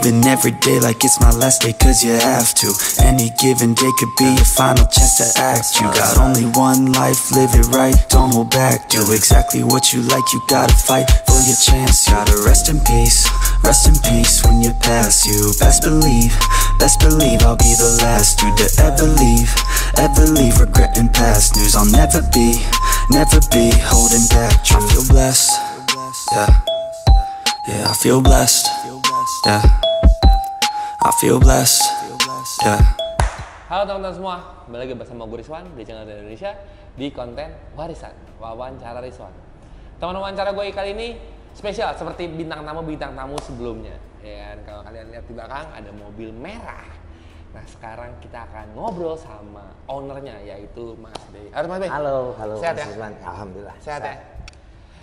living every day like it's my last day, cause you have to. Any given day could be your final chance to act. You got only one life, live it right, don't hold back. Do exactly what you like, you gotta fight for your chance. Gotta rest in peace when you pass. You best believe I'll be the last dude to ever leave regretting past news. I'll never be holding back. I feel blessed, yeah, I feel blessed, yeah, I feel blessed, yeah. Halo teman-teman semua, kembali lagi bersama gue Rizwan di channel dari Indonesia di konten Warisan Wawancara Rizwan. Teman wawancara gue kali ini spesial seperti bintang tamu sebelumnya. Ya kan, kalau kalian lihat di belakang ada mobil merah. Nah sekarang kita akan ngobrol sama ownernya yaitu Mas Bey. Halo Mas Bey. Halo Sehat Mas ya? Rizwan. Alhamdulillah. Sehat ya?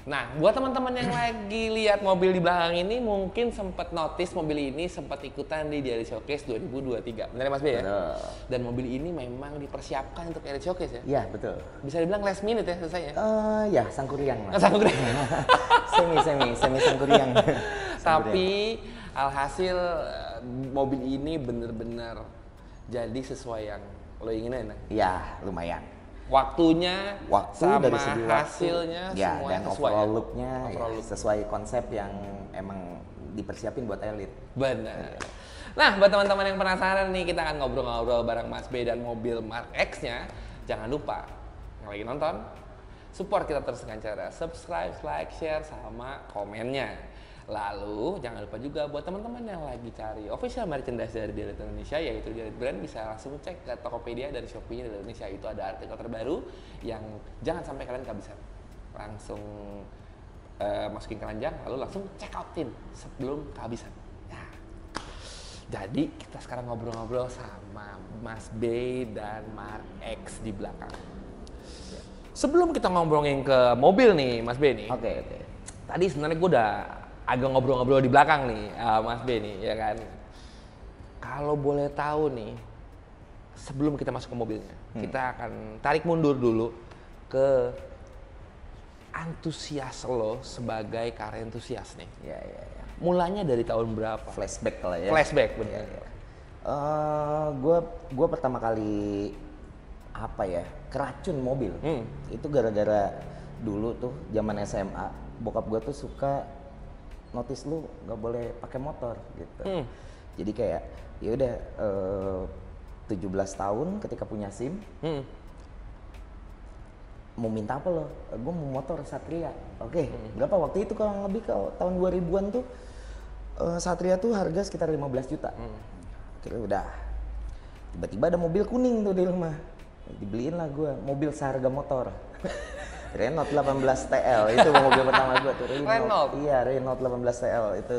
Nah, buat teman-teman yang lagi lihat mobil di belakang ini mungkin sempat notice mobil ini sempat ikutan di Diary Showcase 2023. Benar ya Mas Bey ya? Betul. Dan mobil ini memang dipersiapkan untuk Diary Showcase ya? Iya, betul. Bisa dibilang last minute ya selesai ya? Ya, sangkuriang Mas. Sangkuriang. semi sangkuriang. Tapi alhasil mobil ini bener-bener jadi sesuai yang lo inginin ya? Iya, lumayan. Waktunya sama dari segi hasilnya ya, semuanya dan sesuai overall ya? look-nya ya, sesuai konsep yang emang dipersiapin buat elit. Benar. Nah, buat teman-teman yang penasaran nih, kita akan ngobrol-ngobrol bareng Mas B dan mobil Mark X-nya. Jangan lupa, yang lagi nonton, support kita terus dengan cara subscribe, like, share, sama komennya. Lalu, jangan lupa juga buat teman-teman yang lagi cari official merchandise dari Dielit Indonesia, yaitu Dielit Brand, bisa langsung cek ke Tokopedia dan Shopee Dielit Indonesia. Itu ada artikel terbaru yang jangan sampai kalian kehabisan. Langsung masukin keranjang, lalu langsung check outin sebelum kehabisan. Nah, jadi kita sekarang ngobrol-ngobrol sama Mas B dan Mark X di belakang. Sebelum kita ngobrolin ke mobil nih, Mas B nih. Oke. Tadi sebenarnya gue udah agak ngobrol-ngobrol di belakang nih, Mas B nih, ya kan. Kalau boleh tahu nih, sebelum kita masuk ke mobilnya, kita akan tarik mundur dulu ke antusias lo sebagai car entusias nih. Ya. Mulanya dari tahun berapa? Flashback lah ya. Flashback, bener. Ya. Gue pertama kali keracun mobil. Itu gara-gara dulu tuh zaman SMA, bokap gue tuh suka notice lu nggak boleh pakai motor gitu. Jadi kayak ya udah 17 tahun ketika punya SIM. Mau minta apa lo? Gue mau motor Satria. Oke. Berapa waktu itu kalau lebih ke tahun 2000-an tuh Satria tuh harga sekitar 15 juta. Akhirnya udah. Tiba-tiba ada mobil kuning tuh di rumah. Dibeliin lah gue mobil seharga motor. Renault 18 TL itu mobil pertama gue tuh. Renault? Iya, Renault 18 TL itu.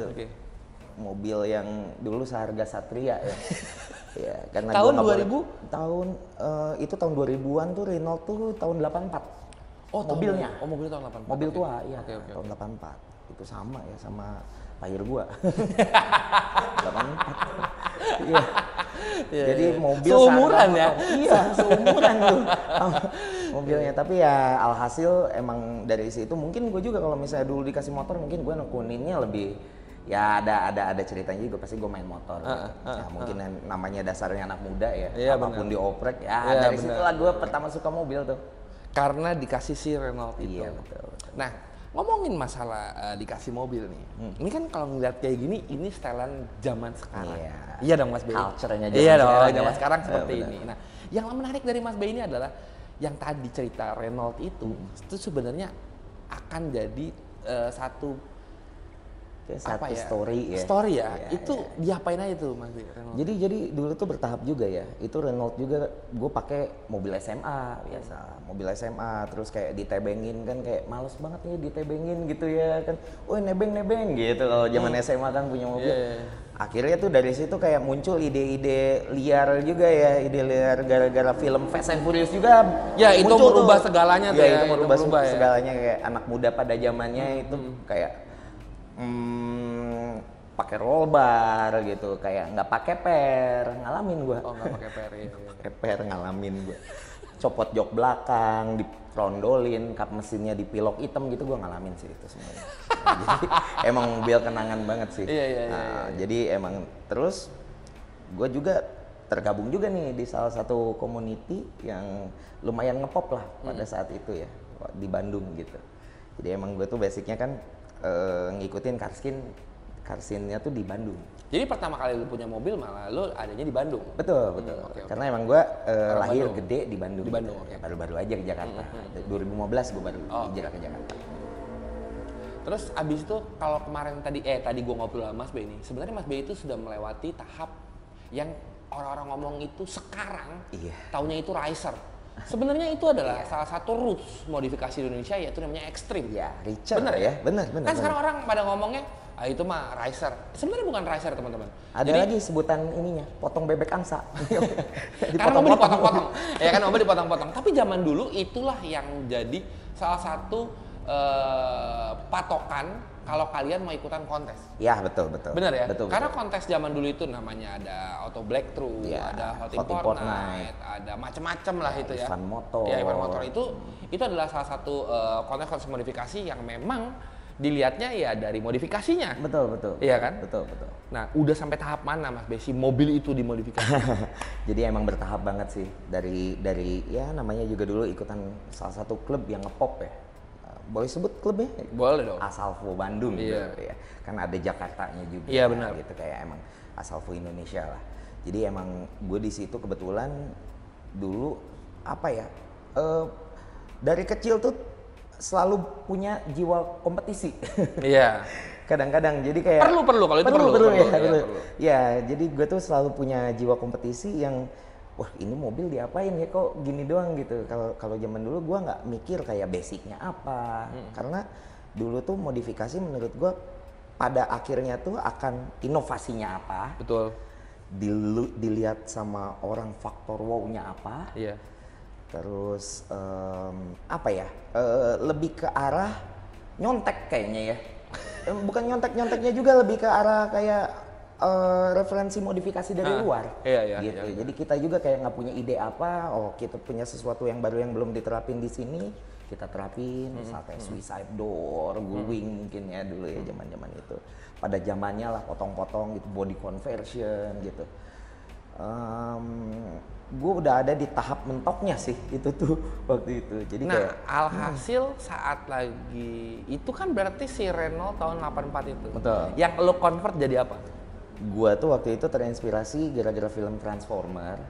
Mobil yang dulu seharga Satria ya. Ya, karena tahun 2000? Itu tahun 2000-an tuh Renault tuh tahun 84. Oh, mobilnya. Mobilnya tahun 84. Mobil tua, iya. Okay. Tahun 84. Itu sama ya sama Payer gua. 84. Iya. Jadi mobil seumuran ya? Iya, seumuran tuh mobilnya. Tapi ya alhasil emang dari situ mungkin gue juga kalau misalnya dulu dikasih motor mungkin gue nekuninnya lebih ya ada ceritanya juga, pasti gue main motor. Mungkin namanya dasarnya anak muda ya, apapun dioprek ya, dari situlah gue pertama suka mobil tuh. Karena dikasih si Renault itu. Iya betul. Nah, ngomongin masalah dikasih mobil nih, ini kan kalau ngeliat kayak gini, ini setelan zaman sekarang. Iya dong Mas B. Culture-nya zaman sekarang seperti ini. Nah, yang menarik dari Mas B ini adalah yang tadi cerita Renault itu sebenarnya akan jadi satu story ya. Story ya. Itu diapain aja tuh Mas B? Renault? Jadi dulu tuh bertahap juga ya. Itu Renault juga gue pakai mobil SMA biasa. Mobil SMA terus kayak ditebengin kan, kayak males banget nih ditebengin gitu ya kan. Woi nebeng gitu kalau zaman SMA kan punya mobil. Akhirnya tuh dari situ kayak muncul ide-ide liar juga ya, ide liar gara-gara film Fast and Furious juga. Ya itu merubah segalanya tuh ya. Itu merubah segalanya kayak anak muda pada zamannya itu kayak pakai roll bar gitu, kayak nggak pakai per, ngalamin gua. Oh nggak pakai per ya. Pakai per ngalamin gua. Copot jok belakang, trondolin, kap mesinnya dipilok hitam gitu gue ngalamin sih itu semuanya. Jadi emang mobil kenangan banget sih. Jadi emang terus gue juga tergabung juga nih di salah satu community yang lumayan ngepop lah pada saat itu ya di Bandung gitu. Jadi emang gue tuh basicnya kan ngikutin Karsinnya tuh di Bandung. Jadi pertama kali lu punya mobil malah lu adanya di Bandung? Betul. Okay. Karena emang gue lahir Bandung. gede di Bandung. Di Bandung, gitu. Baru-baru aja ke Jakarta. 2015 gue baru hijrah ke Jakarta. Terus abis itu kalau kemarin tadi gue ngobrol sama Mas B ini, sebenarnya Mas B itu sudah melewati tahap yang orang-orang ngomong itu sekarang taunya itu racer. Sebenarnya itu adalah salah satu roots modifikasi di Indonesia, yaitu namanya ekstrim. Ya, racer. Bener ya? Bener. Kan sekarang orang pada ngomongnya, itu mah racer. Sebenarnya bukan racer, teman-teman. Ada lagi sebutan ininya, potong bebek angsa. Karena mobil dipotong-potong. Ya kan, mobil dipotong-potong. Tapi zaman dulu itulah yang jadi salah satu patokan kalau kalian mau ikutan kontes. Ya, betul. Bener ya? Betul. Karena kontes zaman dulu itu namanya ada Auto Black True, ada Hot Import Night, ada macem-macem lah itu ya. Event motor. Ya, event motor itu adalah salah satu kontes modifikasi yang memang dilihatnya ya dari modifikasinya. Betul. Iya kan? Betul. Nah, udah sampai tahap mana Mas Besi mobil itu dimodifikasi? Jadi emang bertahap banget sih. Dari ya namanya juga dulu ikutan salah satu klub yang ngepop ya. Boleh sebut klubnya? Boleh dong. Asalvo Bandung gitu ya. Kan ada Jakartanya juga. Iya, benar. Gitu kayak emang Asalvo Indonesia lah. Jadi emang gue di situ kebetulan dulu apa ya? Dari kecil tuh selalu punya jiwa kompetisi. Iya. Kadang-kadang jadi kayak perlu kalau itu perlu. Ya, jadi gue tuh selalu punya jiwa kompetisi yang wah ini mobil diapain ya kok gini doang gitu. Kalau zaman dulu gue nggak mikir kayak basicnya apa, karena dulu tuh modifikasi menurut gue pada akhirnya tuh akan inovasinya apa. Betul. Dilihat sama orang faktor wow-nya apa. Iya. Terus apa ya? Lebih ke arah nyontek kayaknya ya. Bukan nyonteknya juga, lebih ke arah kayak referensi modifikasi dari luar. Iya. Gitu. Jadi kita juga kayak nggak punya ide apa. Oh, kita punya sesuatu yang baru yang belum diterapin di sini, kita terapin. Misal kayak suicide door, gullwing mungkin ya dulu ya zaman-zaman itu. Pada zamannya lah potong-potong gitu, body conversion gitu. Gue udah ada di tahap mentoknya sih itu tuh waktu itu. Jadi kayak alhasil saat lagi itu kan berarti si Renault tahun 84 itu. Betul. Yang lo convert jadi apa? Gua tuh waktu itu terinspirasi gara-gara film Transformer.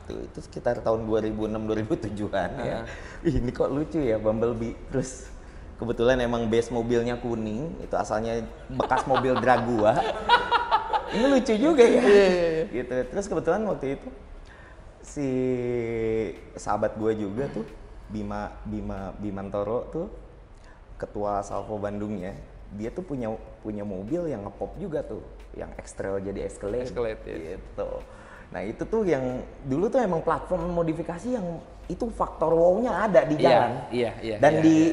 Itu sekitar tahun 2006-2007an ya. Ini kok lucu ya Bumblebee. Terus kebetulan emang base mobilnya kuning, itu asalnya bekas mobil Dragua. Ini lucu juga ya. Gitu. Terus kebetulan waktu itu si sahabat gue juga tuh Bimantoro tuh ketua Salvo Bandungnya, dia tuh punya mobil yang ngepop juga tuh, yang X-Trail jadi Escalade ya. gitu. Nah itu tuh yang dulu tuh emang platform modifikasi yang itu faktor wow-nya ada di jalan.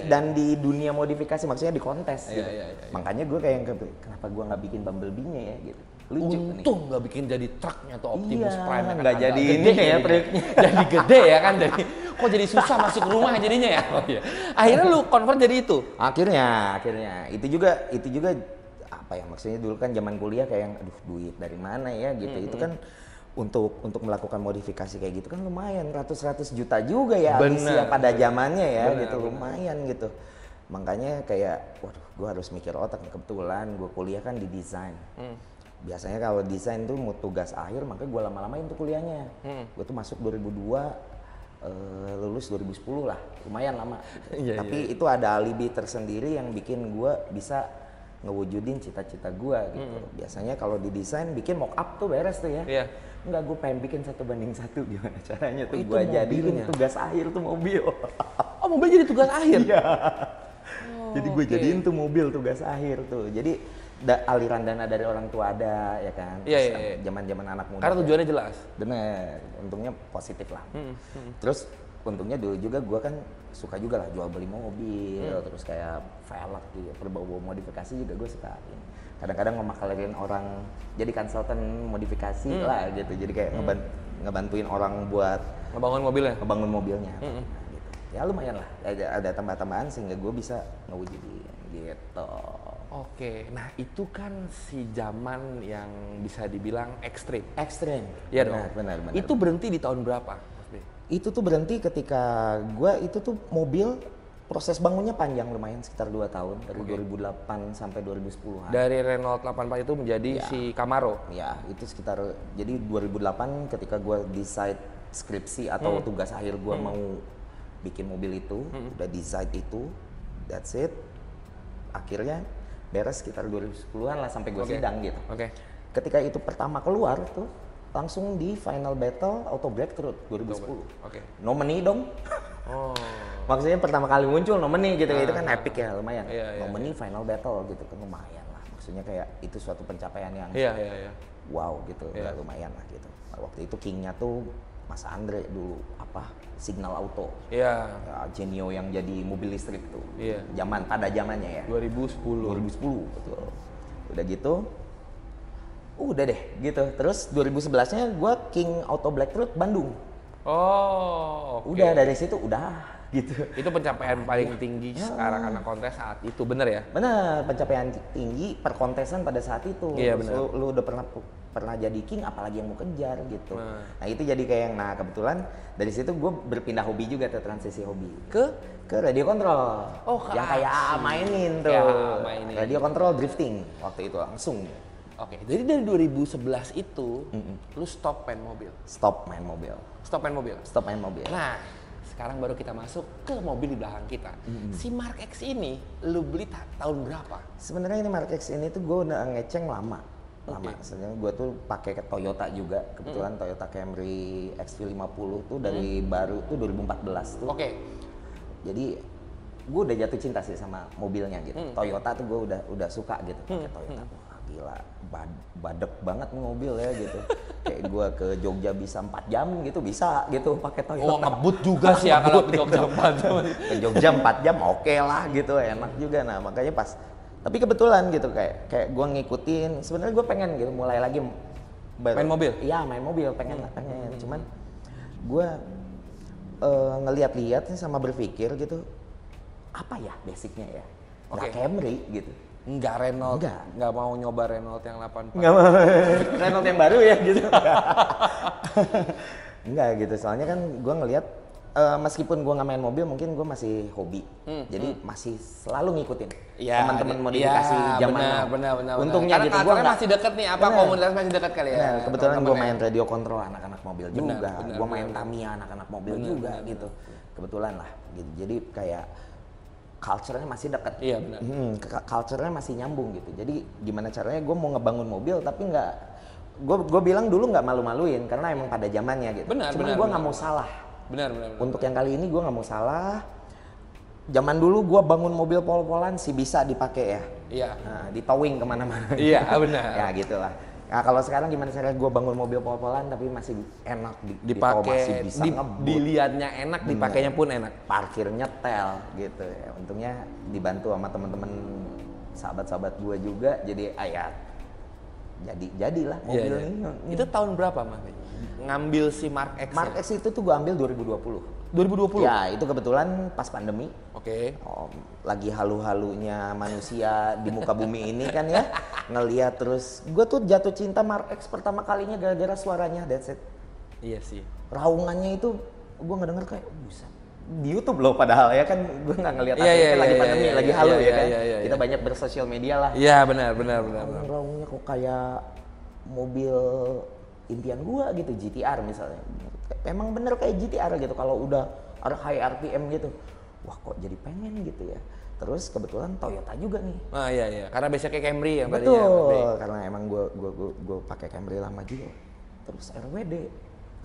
Dan di dunia modifikasi, maksudnya di kontes gitu. Makanya gue kayak kenapa gue nggak bikin Bumblebee-nya ya gitu. Lucu untung nggak bikin jadi truknya tuh Optimus Prime, nggak jadi ini ya truknya. Jadi gede ya kan, jadi kok jadi susah masuk rumah jadinya ya. Akhirnya lu convert jadi itu. Akhirnya itu juga apa ya, maksudnya dulu kan zaman kuliah kayak yang aduh duit dari mana ya gitu. Itu kan untuk melakukan modifikasi kayak gitu kan lumayan ratus juta juga ya habisnya pada zamannya ya gitu. Lumayan gitu. Makanya kayak waduh gue harus mikir otak. Kebetulan gue kuliah kan di desain. Biasanya kalau desain tuh mau tugas akhir, makanya gue lama-lamain tuh kuliahnya. Gue tuh masuk 2002, lulus 2010 lah, lumayan lama. Tapi itu ada alibi tersendiri yang bikin gue bisa ngewujudin cita-cita gue gitu. Biasanya kalau di desain bikin mock up tuh beres tuh ya. Enggak, gue pengen bikin 1:1, gimana caranya tuh gue jadiin tugas akhir tuh mobil. Oh, mobil jadi tugas akhir? Iya. Jadi gue jadiin tuh mobil tugas akhir tuh. Jadi aliran dana dari orang tua ada ya kan. Zaman-zaman anak muda. Karena tujuannya jelas. Bener, untungnya positif lah. Terus untungnya dulu juga gue kan suka juga lah jual beli mobil, terus kayak velg gitu, berbau modifikasi juga gue suka. Kadang-kadang ngemakalin orang jadi konsultan modifikasi lah gitu. Jadi kayak ngebantuin orang buat ngebangun mobilnya. Gitu. ya lumayan lah, ada tambah-tambahan sehingga gue bisa ngewujudin gitu. Oke, nah itu kan si zaman yang bisa dibilang ekstrim. Ekstrim. Iya dong. Benar. Itu berhenti di tahun berapa, Mas B? Itu tuh berhenti ketika gue itu tuh mobil proses bangunnya panjang lumayan sekitar 2 tahun dari 2008 sampai 2010-an. Dari Renault 84 itu menjadi si Camaro. Ya, itu sekitar jadi 2008 ketika gue decide skripsi atau tugas akhir gue mau bikin mobil itu, udah decide itu, that's it. Akhirnya beres sekitar 2010-an lah sampai gue sidang gitu. Oke. Ketika itu pertama keluar tuh langsung di final battle auto breakthrough 2010. Oke. Nominee dong. Oh. Maksudnya pertama kali muncul nominee gitu, itu kan epic ya lumayan. Iya, Nominee final battle gitu kan lumayan lah. Maksudnya kayak itu suatu pencapaian yang Iya. wow gitu, ya lumayan lah gitu. Waktu itu kingnya tuh Mas Andre dulu Signal Auto. Iya. Ya, Genio yang jadi mobil listrik tuh. Iya. Pada zamannya ya. 2010. 2010 betul. Udah gitu. Udah deh gitu. Terus 2011-nya gue King Auto Black Truth Bandung. Oh, oke. Udah dari situ udah gitu. Itu pencapaian paling tinggi sekarang anak kontes saat itu, bener ya? Bener, pencapaian tinggi perkontesan pada saat itu. Iya, bener. Lu udah pernah jadi king, apalagi yang mau kejar gitu. Nah itu jadi kayak yang, nah kebetulan dari situ gue berpindah hobi juga tuh, transisi hobi. Ke radio kontrol. Oh, yang kayak mainin tuh. Ya, mainin. Radio kontrol drifting waktu itu langsung. Oke, jadi dari 2011 itu lu stop main mobil. Stop main mobil. Stop main mobil. Stop main mobil. Nah, sekarang baru kita masuk ke mobil di belakang kita. Si Mark X ini lu beli tahun berapa? Sebenarnya ini Mark X ini tuh gue udah ngeceng lama. Sebenarnya gue tuh pakai ke Toyota juga. Kebetulan Toyota Camry XV50 tuh dari baru tuh 2014 tuh. Oke. Jadi gue udah jatuh cinta sih sama mobilnya gitu. Toyota tuh gue udah suka gitu pakai Toyota. Wah, gila, badek banget nih mobil ya gitu. Kayak gue ke Jogja bisa 4 jam gitu, bisa gitu pakai Toyota. Oh, ngebut juga sih ya kalau ke Jogja 4 jam. Ke Jogja 4 jam oke lah gitu, enak juga. Nah makanya pas, tapi kebetulan gitu kayak gue ngikutin. Sebenarnya gue pengen gitu mulai lagi main mobil? Iya main mobil, pengen. Cuman gue ngeliat-liat nih sama berpikir gitu, apa ya basicnya ya? Nggak Camry gitu. Enggak Renault. Enggak mau nyoba Renault yang 84. Enggak mau Renault yang baru ya gitu. Enggak gitu, soalnya kan gue ngeliat meskipun gue nggak main mobil, mungkin gue masih hobi. Jadi masih selalu ngikutin teman-teman modifikasi zaman now. Benar. Untungnya karena gitu, gue masih deket nih, komunitas masih dekat kali ya. Kebetulan gue main radio kontrol anak-anak mobil juga, gue main Tamiya anak-anak mobil juga gitu. Kebetulan lah gitu, jadi kayak culture-nya masih dekat. Iya benar. Culture-nya masih nyambung gitu. Jadi gimana caranya gue mau ngebangun mobil tapi nggak, gue bilang dulu nggak malu-maluin karena emang pada zamannya gitu. Cuman gue nggak mau salah. Benar. Untuk yang kali ini gue nggak mau salah. Zaman dulu gue bangun mobil pol-polan sih bisa dipakai ya. Iya. Nah, di towing kemana-mana. Iya benar. Ya gitulah. Nah kalau sekarang gimana caranya gue bangun mobil pol-polan tapi masih enak dipakai, masih bisa ngebut. Dilihatnya enak, dipakainya pun enak. Parkir nyetel gitu ya. Untungnya dibantu sama teman-teman sahabat-sahabat gue juga, jadi ayat jadilah mobil ini. Itu tahun berapa Mas? Ngambil si Mark X. Mark X itu tuh gue ambil 2020. 2020? Ya itu kebetulan pas pandemi. Oke. Lagi halu-halunya manusia di muka bumi ini kan ya. Ngeliat terus, gue tuh jatuh cinta Mark X pertama kalinya gara-gara suaranya, that's it. Iya sih. Raungannya itu gue ngedenger kayak, buset. Di YouTube loh padahal ya kan, gue nggak ngeliat lagi pandemi, lagi halu ya kan. Kita banyak bersosial media lah. Iya benar. Raungnya kok kayak mobil impian gue gitu, GTR misalnya. Emang bener kayak GTR gitu, kalau udah ada high RPM gitu. Wah kok jadi pengen gitu ya. Terus kebetulan Toyota juga nih. Ah iya, karena biasanya kayak Camry yang betul, tadinya. karena emang gue pakai Camry lama juga. Terus RWD.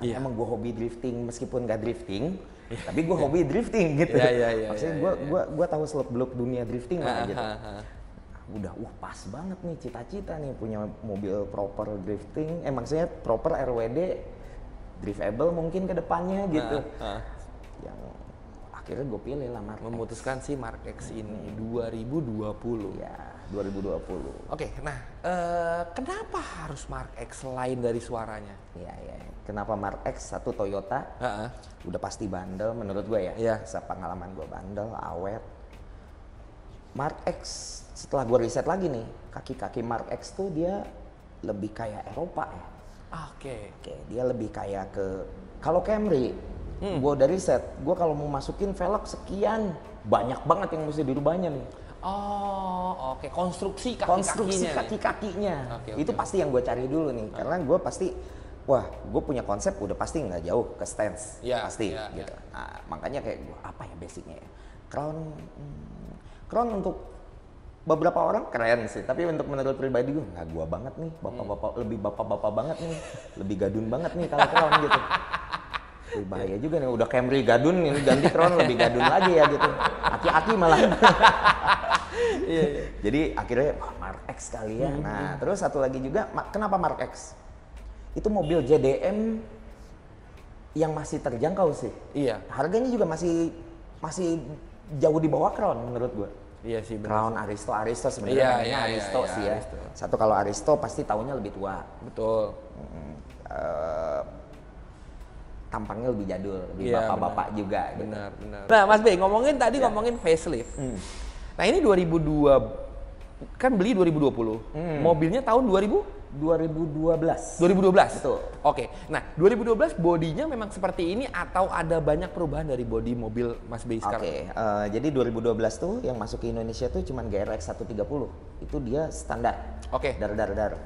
Emang gue hobi drifting, meskipun gak drifting, tapi gue hobi drifting gitu. Maksudnya gue tahu seluk-beluk dunia drifting lah gitu. Udah, pas banget nih cita-cita nih punya mobil proper drifting. Maksudnya proper RWD, driftable mungkin ke depannya gitu. Yang akhirnya gue pilih lah Mark memutuskan X. si Mark X ini 2020. Ya, 2020. Oke, nah kenapa harus Mark X selain dari suaranya? Iya, iya. Kenapa Mark X? Satu Toyota, udah pasti bandel menurut gue ya. Iya. Sepengalaman gue bandel, awet. Mark X setelah gue riset lagi nih, kaki-kaki Mark X tuh dia lebih kayak Eropa ya. Oke. Oke, dia lebih kayak ke kalau Camry, gue udah riset, gue kalau mau masukin velg sekian, banyak banget yang mesti dirubahnya nih. Oh, oke. Konstruksi Konstruksi kaki-kakinya. kaki-kakinya. Oke, Itu pasti yang gue cari dulu nih, karena gue pasti, wah, gue punya konsep udah pasti nggak jauh ke stance, Iya, pasti iya, gitu. Nah, makanya kayak gue apa ya basicnya ya? Crown untuk beberapa orang keren sih, tapi untuk menurut pribadi gue nggak gue banget nih, bapak-bapak banget nih, lebih gadun banget nih kalau Crown gitu. Wih, bahaya juga nih, udah Camry gadun, ini ganti Crown lebih gadun lagi ya gitu. Aki-aki malah. Iya. Jadi akhirnya wah, Mark X kali ya. Nah, terus satu lagi juga, kenapa Mark X? Itu mobil JDM yang masih terjangkau sih. Iya. Harganya juga masih jauh di bawah Crown menurut gue. Iya sih. Crown, Aristo sebenarnya Iya, namanya iya, Aristo iya, sih ya. Aristo. Satu kalau Aristo pasti tahunnya lebih tua. Betul. Tampangnya lebih jadul, lebih Iya, bapak-bapak juga. Gitu. Benar. Nah, Mas B, ngomongin facelift. Nah, ini 2002 kan beli 2020. Mobilnya tahun 2012. 2012. Betul. Oke. Nah, 2012 bodinya memang seperti ini atau ada banyak perubahan dari bodi mobil Mas B sekarang? Oke, jadi 2012 tuh yang masuk ke Indonesia tuh cuman GRX 130. Itu dia standar. Oke. Dar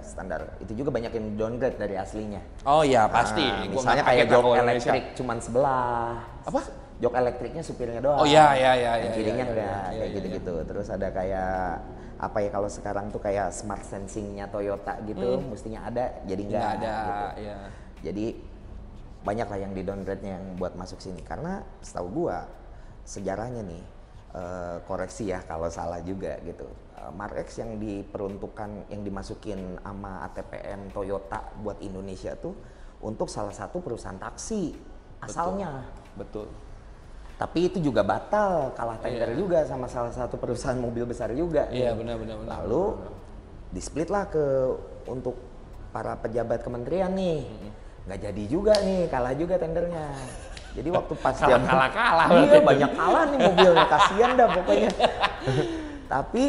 standar. Itu juga banyak yang downgrade dari aslinya. Oh iya, pasti. Nah, Gua misalnya nggak pakai kayak jok tahu Indonesia. elektrik cuman sebelah. Apa? Jok elektriknya supirnya doang. Oh iya. Yang kirinya iya, enggak, iya, kayak iya, gitu-gitu. Terus ada kayak apa ya kalau sekarang tuh kayak smart sensing-nya Toyota gitu, mestinya ada, jadi enggak ada, gitu. iya. Jadi banyak lah yang di downgrade-nya yang buat masuk sini. Karena setahu gua sejarahnya nih, koreksi ya kalau salah juga gitu. Mark X yang diperuntukkan, yang dimasukin sama ATPM Toyota buat Indonesia tuh untuk salah satu perusahaan taksi asalnya. Betul. Tapi itu juga batal, kalah tender juga sama salah satu perusahaan mobil besar juga. Iya, nih. benar. Lalu di-split lah untuk para pejabat kementerian nih. Nggak jadi juga nih, kalah juga tendernya. Jadi waktu pas dia kalah. Iya, banyak kalah nih mobilnya, kasihan dah pokoknya. Tapi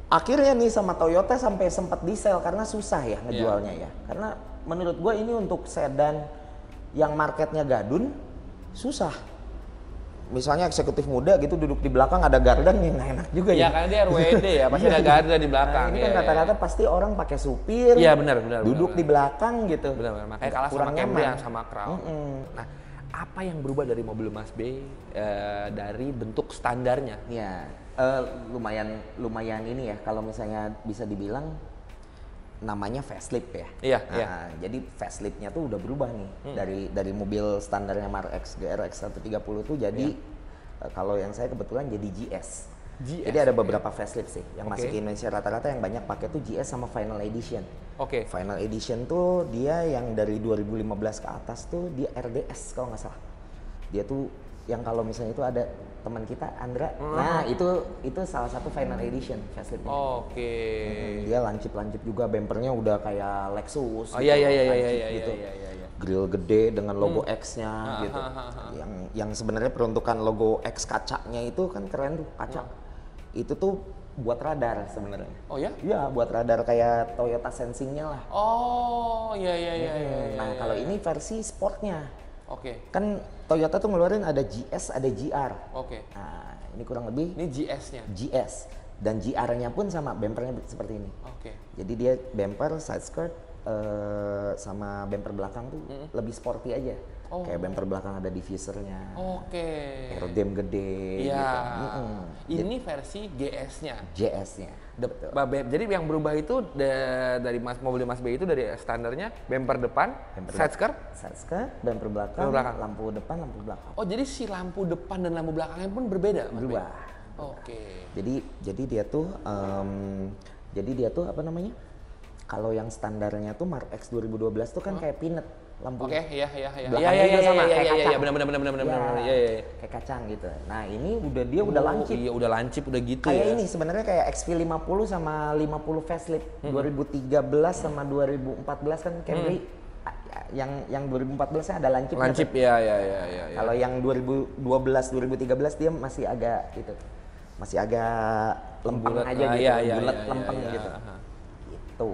akhirnya nih sama Toyota sampai sempat di-sell karena susah ya ngejualnya ya. Karena menurut gue ini untuk sedan yang marketnya gadun susah. Misalnya eksekutif muda gitu duduk di belakang ada gardan yang nggak enak juga ya. ya. Karena dia RWD ya, pasti ada garda di belakang. Nah, ini kan rata-rata pasti orang pakai supir. Iya benar. Duduk di belakang gitu. Benar. Makanya kalah sama Camry sama Crown. Nah, apa yang berubah dari mobil Mas B dari bentuk standarnya? Ya, lumayan ini ya. Kalau misalnya bisa dibilang namanya facelift ya. Iya. Jadi faceliftnya tuh udah berubah nih dari mobil standarnya Mark X GRX 130 tuh jadi kalau yang saya kebetulan jadi GS. Jadi ada beberapa facelift sih yang masuk ke Indonesia, rata-rata yang banyak pakai tuh GS sama Final Edition. Final Edition tuh dia yang dari 2015 ke atas tuh dia RDS kalau nggak salah. Dia tuh yang kalau misalnya itu ada teman kita Andra, nah itu salah satu Final Edition faceliftnya. Dia lancip juga, bempernya udah kayak Lexus. Iya. Gitu. Grill gede dengan logo X-nya gitu. Yang sebenarnya peruntukan logo X kacanya itu kan keren tuh kaca. Itu tuh buat radar sebenarnya. Oh ya? Iya, buat radar kayak Toyota Sensing-nya lah. Oh iya. Nah kalau ini versi sportnya. Kan Toyota tuh ngeluarin ada GS, ada GR. Nah, ini kurang lebih. Ini GS-nya. GS. Dan GR-nya pun sama, bempernya seperti ini. Jadi dia bumper, side skirt, sama bumper belakang tuh lebih sporty aja. Kayak bumper belakang ada diffusernya. Aerodam gede. Iya. Gitu. Ini versi GS-nya. GS-nya. Jadi yang berubah itu dari mobil Mas B itu dari standarnya bumper depan, side skirt, bumper belakang, lampu depan, lampu belakang. Oh, jadi si lampu depan dan lampu belakangnya pun berbeda, Mas B? Berubah. Jadi dia tuh apa namanya? Kalau yang standarnya tuh Mark X 2012 tuh kan kayak peanut lampunya. Oke, iya. Belakangnya juga sama, kayak kacang. Iya, benar. Iya. Kayak kacang gitu. Nah ini dia udah lancip. Iya, udah lancip, udah gitu kayak ya. ini sebenarnya kayak XV50 sama 50 facelift 2013 sama 2014 kan Camry. Yang 2014 nya ada lancip. Lancip, iya. Kalau yang 2012 2013 dia masih agak gitu. Masih agak lempeng aja gitu, bulat lempeng gitu. Gitu.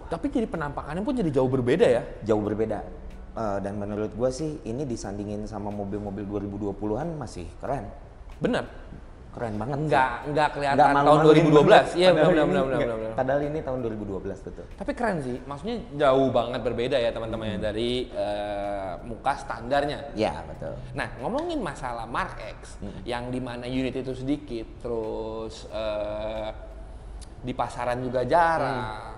Tapi jadi penampakannya pun jadi jauh berbeda ya? Jauh berbeda. Dan menurut gua sih ini disandingin sama mobil-mobil 2020-an masih keren. Bener? Keren banget. Nggak kelihatan tahun 2012. Iya, benar. Padahal ini tahun 2012 betul. Tapi keren sih, maksudnya jauh banget berbeda ya teman-teman dari muka standarnya. Ya betul. Nah, ngomongin masalah Mark X, yang dimana unit itu sedikit, terus di pasaran juga jarang.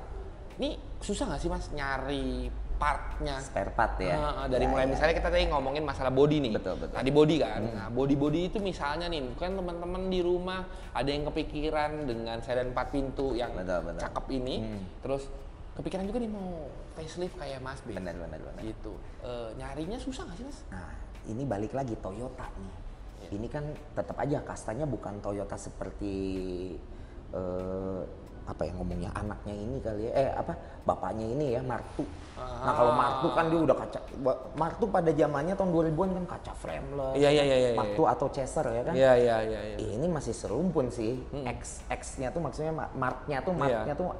Ini susah nggak sih Mas nyari partnya? Spare part ya. Dari mulai misalnya kita tadi ngomongin masalah body nih. Betul. Tadi body kan. Nah, body itu misalnya nih, kan teman-teman di rumah ada yang kepikiran dengan sedan 4 pintu yang betul. cakep ini, terus kepikiran juga nih mau facelift kayak Mas B. Benar. Gitu. Nyarinya susah nggak sih Mas? Nah, ini balik lagi Toyota nih. Ini kan tetap aja kastanya bukan Toyota seperti apa ya ngomongnya anaknya ini kali ya bapaknya ini ya Martu. Nah kalau Martu kan dia udah kaca Martu pada zamannya tahun 2000-an kan kaca frameless. Iya. Martu atau Chaser ya kan. Iya. Ini masih serumpun sih. X-nya tuh maksudnya marknya tuh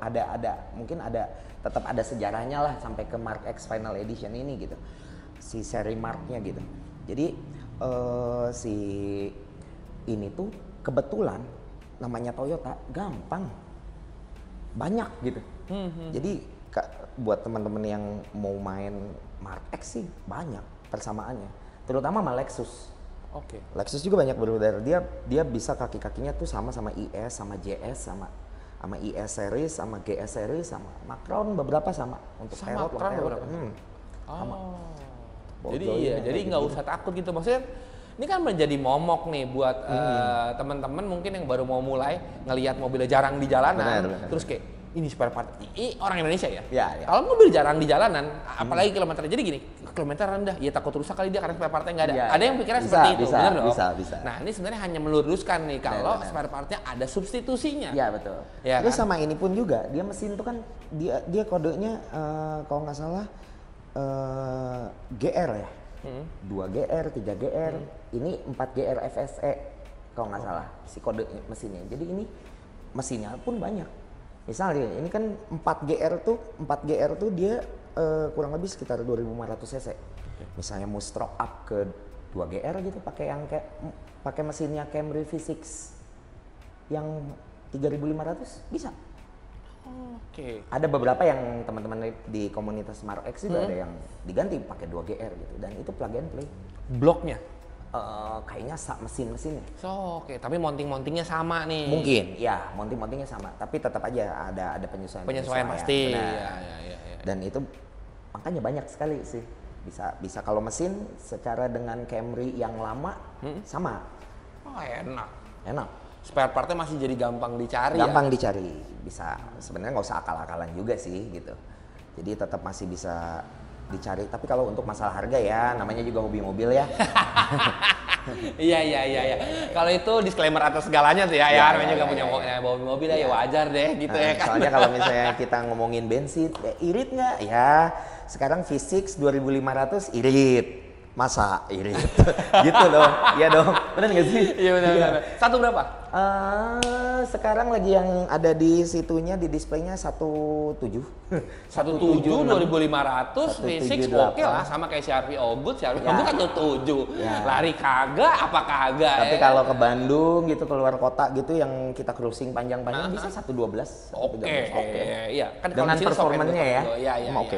ada mungkin ada tetap ada sejarahnya lah sampai ke Mark X Final Edition ini gitu. Si seri marknya gitu. Jadi si ini tuh kebetulan namanya Toyota gampang banyak gitu. Jadi buat teman-teman yang mau main Mark X sih banyak persamaannya, terutama sama Lexus. Oke. Lexus juga banyak berbeda. Dia bisa kaki-kakinya tuh sama IS, sama JS, sama IS series, sama GS series, sama Macron beberapa sama untuk sama Aerox beberapa. sama. Jadi nggak usah takut gitu maksudnya. Ini kan menjadi momok nih buat teman-teman mungkin yang baru mau mulai ngelihat mobilnya jarang di jalanan. Benar. Terus kayak ini spare part. Ini orang Indonesia ya. Ya. Kalau mobil jarang di jalanan, apalagi kilometer. Jadi gini, kilometer rendah, ya takut rusak kali dia karena spare partnya nggak ada. Ya, ada yang pikirnya seperti itu, benar dong? Bisa. Nah ini sebenarnya hanya meluruskan nih kalau spare partnya ada substitusinya. Ya betul. Ya, terus kan? sama ini pun juga, dia mesin tuh kan dia kodenya kalau nggak salah GR ya. 2 GR, 3 GR, ini 4 GR FSE kalau nggak salah si kode mesinnya. Jadi ini mesinnya pun banyak. Misalnya ini kan 4 GR tuh dia kurang lebih sekitar 2.500 cc. Misalnya mau stroke up ke 2 GR gitu pakai mesinnya Camry V6 yang 3.500 bisa. Oke. Ada beberapa yang teman-teman di komunitas Mark X juga ada yang diganti pakai 2 GR gitu dan itu plug and play. Bloknya? Kayaknya mesin-mesinnya. Oke. Tapi mounting-mountingnya sama nih. Mungkin, ya mounting-mountingnya sama. Tapi tetap aja ada penyesuaian. Penyesuaian pasti. Benar. Ya. Dan itu makanya banyak sekali sih. Bisa kalau mesin secara dengan Camry yang lama sama. Oh enak. Spare partnya masih jadi gampang dicari. Gampang dicari, bisa. Sebenarnya nggak usah akal-akalan juga sih gitu. Jadi tetap masih bisa dicari. Tapi kalau untuk masalah harga ya, namanya juga hobi mobil ya. Iya. Kalau itu disclaimer atas segalanya tuh ya. Namanya juga punya mobil ya wajar deh gitu ya kan. Soalnya kalau misalnya kita ngomongin bensin, irit nggak? Ya sekarang V6 2.500 irit. Masa irit? Gitu dong. Iya dong. Benar nggak sih? Iya benar. Satu berapa? Sekarang lagi yang ada di situnya di displaynya 17. 17 2.500 V6 oke lah sama kayak CR-V Ogut kan 17. Ya. Lari kagak apa kagak. Tapi kalau ke Bandung gitu keluar kota gitu yang kita cruising panjang-panjang bisa 112. Oke. Iya, kan dengan performanya ya. Iya. Oke.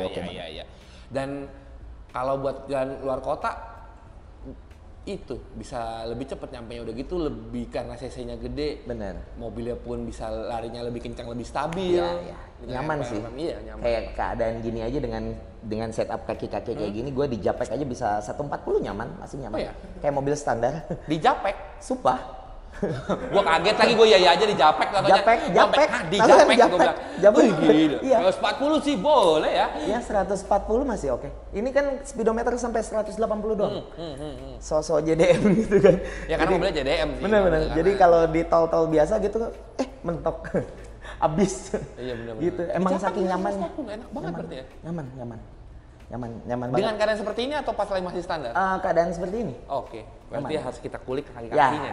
Dan kalau buat jalan luar kota itu bisa lebih cepat nyampenya udah gitu lebih karena cc-nya gede. Bener. Mobilnya pun bisa larinya lebih kencang, lebih stabil. Iya. Nyaman sih. Iya, nyaman. Kayak keadaan gini aja dengan setup kaki-kaki kayak gini, gue di Japek aja bisa 140 nyaman, masih nyaman. Oh, iya? Kayak mobil standar. Di Japek? Sumpah. Gua kaget lagi, gua iya aja di Japek katanya. Japek. Di Japek gua bilang. Japek. Wih, gila. Iya. 140 sih boleh ya. Ya 140 masih oke. Ini kan speedometer sampai 180 doang. So-so JDM gitu kan. Ya karena mobilnya JDM sih. Bener. Jadi kalau di tol-tol biasa gitu, mentok. Abis. Iya benar. Gitu. Emang saking nyaman. Enak banget berarti ya. Nyaman banget. Dengan keadaan seperti ini atau pas lagi masih standar? Keadaan seperti ini. Oke. Berarti Nyaman. harus kita kulik kaki-kakinya Ya. nih.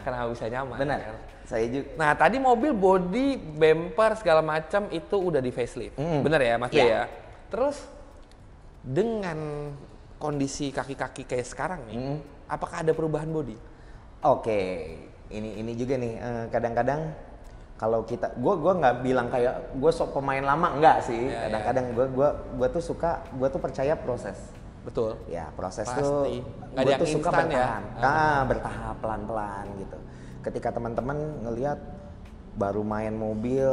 Karena bisa nyaman. Benar. Kan? Saya juga. Nah, tadi mobil body, bumper segala macam itu udah di facelift. Bener ya, Mas B ya? Terus dengan kondisi kaki-kaki kayak sekarang nih, apakah ada perubahan body? Oke. Ini juga nih kadang-kadang kalau kita gua nggak bilang kayak gue sok pemain lama, enggak sih. Kadang-kadang gua tuh suka, gua tuh percaya proses. Betul. Ya proses Pasti. tuh Nggak ada gue yang tuh suka instan ya? bertahan, bertahap pelan-pelan gitu. Ketika teman-teman ngelihat baru main mobil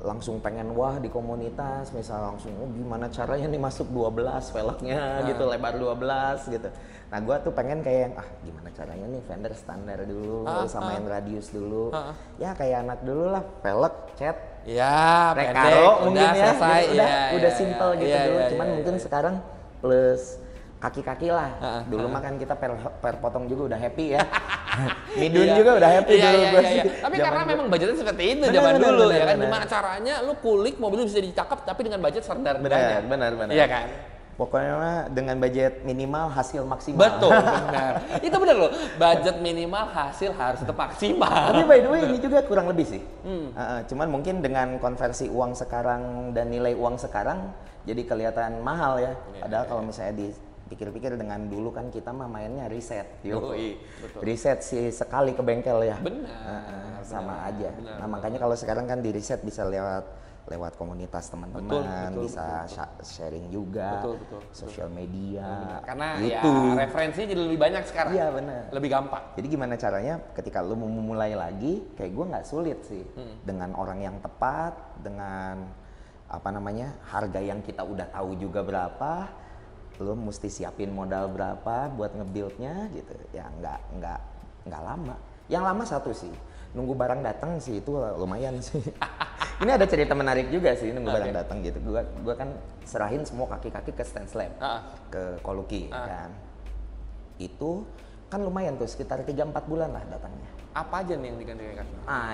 langsung pengen wah di komunitas, misal langsung gimana caranya nih masuk 12 velgnya gitu, lebar 12 gitu. Nah gue tuh pengen kayak gimana caranya nih fender standar dulu, samain radius dulu. Ya kayak anak dulu lah, velg, cat, Ya, Recaro mungkin udah ya, selesai. gitu, udah simple gitu dulu. Cuman mungkin sekarang plus kaki-kaki lah. Dulu mah kan kita per potong juga udah happy ya. Midun juga udah happy dulu gua sih. Tapi Zaman karena gua. memang budgetnya seperti itu Benar, zaman benar, dulu benar, ya kan. benar. Gimana caranya lu kulik mobil lu bisa dicakap tapi dengan budget standar aja. Benar. Iya kan? Pokoknya mah dengan budget minimal hasil maksimal. Betul, benar. Itu benar loh. Budget minimal, hasil harus tetap maksimal. Tapi by the way ini juga kurang lebih sih. Cuman mungkin dengan konversi uang sekarang dan nilai uang sekarang jadi kelihatan mahal ya. Padahal kalau misalnya dipikir-pikir dengan dulu kan kita mah mainnya riset. Riset sih sekali ke bengkel ya. Benar. Sama aja. Benar. Nah makanya kalau sekarang kan di riset bisa lewat komunitas teman-teman, bisa sharing juga, sosial media. Karena gitu. ya referensinya jadi lebih banyak sekarang. Iya benar. Lebih gampang. Jadi gimana caranya ketika lu mau memulai lagi, kayak gue nggak sulit sih dengan orang yang tepat, dengan harga yang kita udah tahu juga berapa, lu mesti siapin modal berapa buat nge-buildnya gitu. Ya nggak lama. Yang lama satu sih, nunggu barang datang sih itu lumayan sih. Ini ada cerita menarik juga sih nunggu barang datang gitu. Gua kan serahin semua kaki-kaki ke Stance Lab, ke Koluki kan. Itu kan lumayan tuh sekitar 3-4 bulan lah datangnya. Apa aja nih yang diganti kan?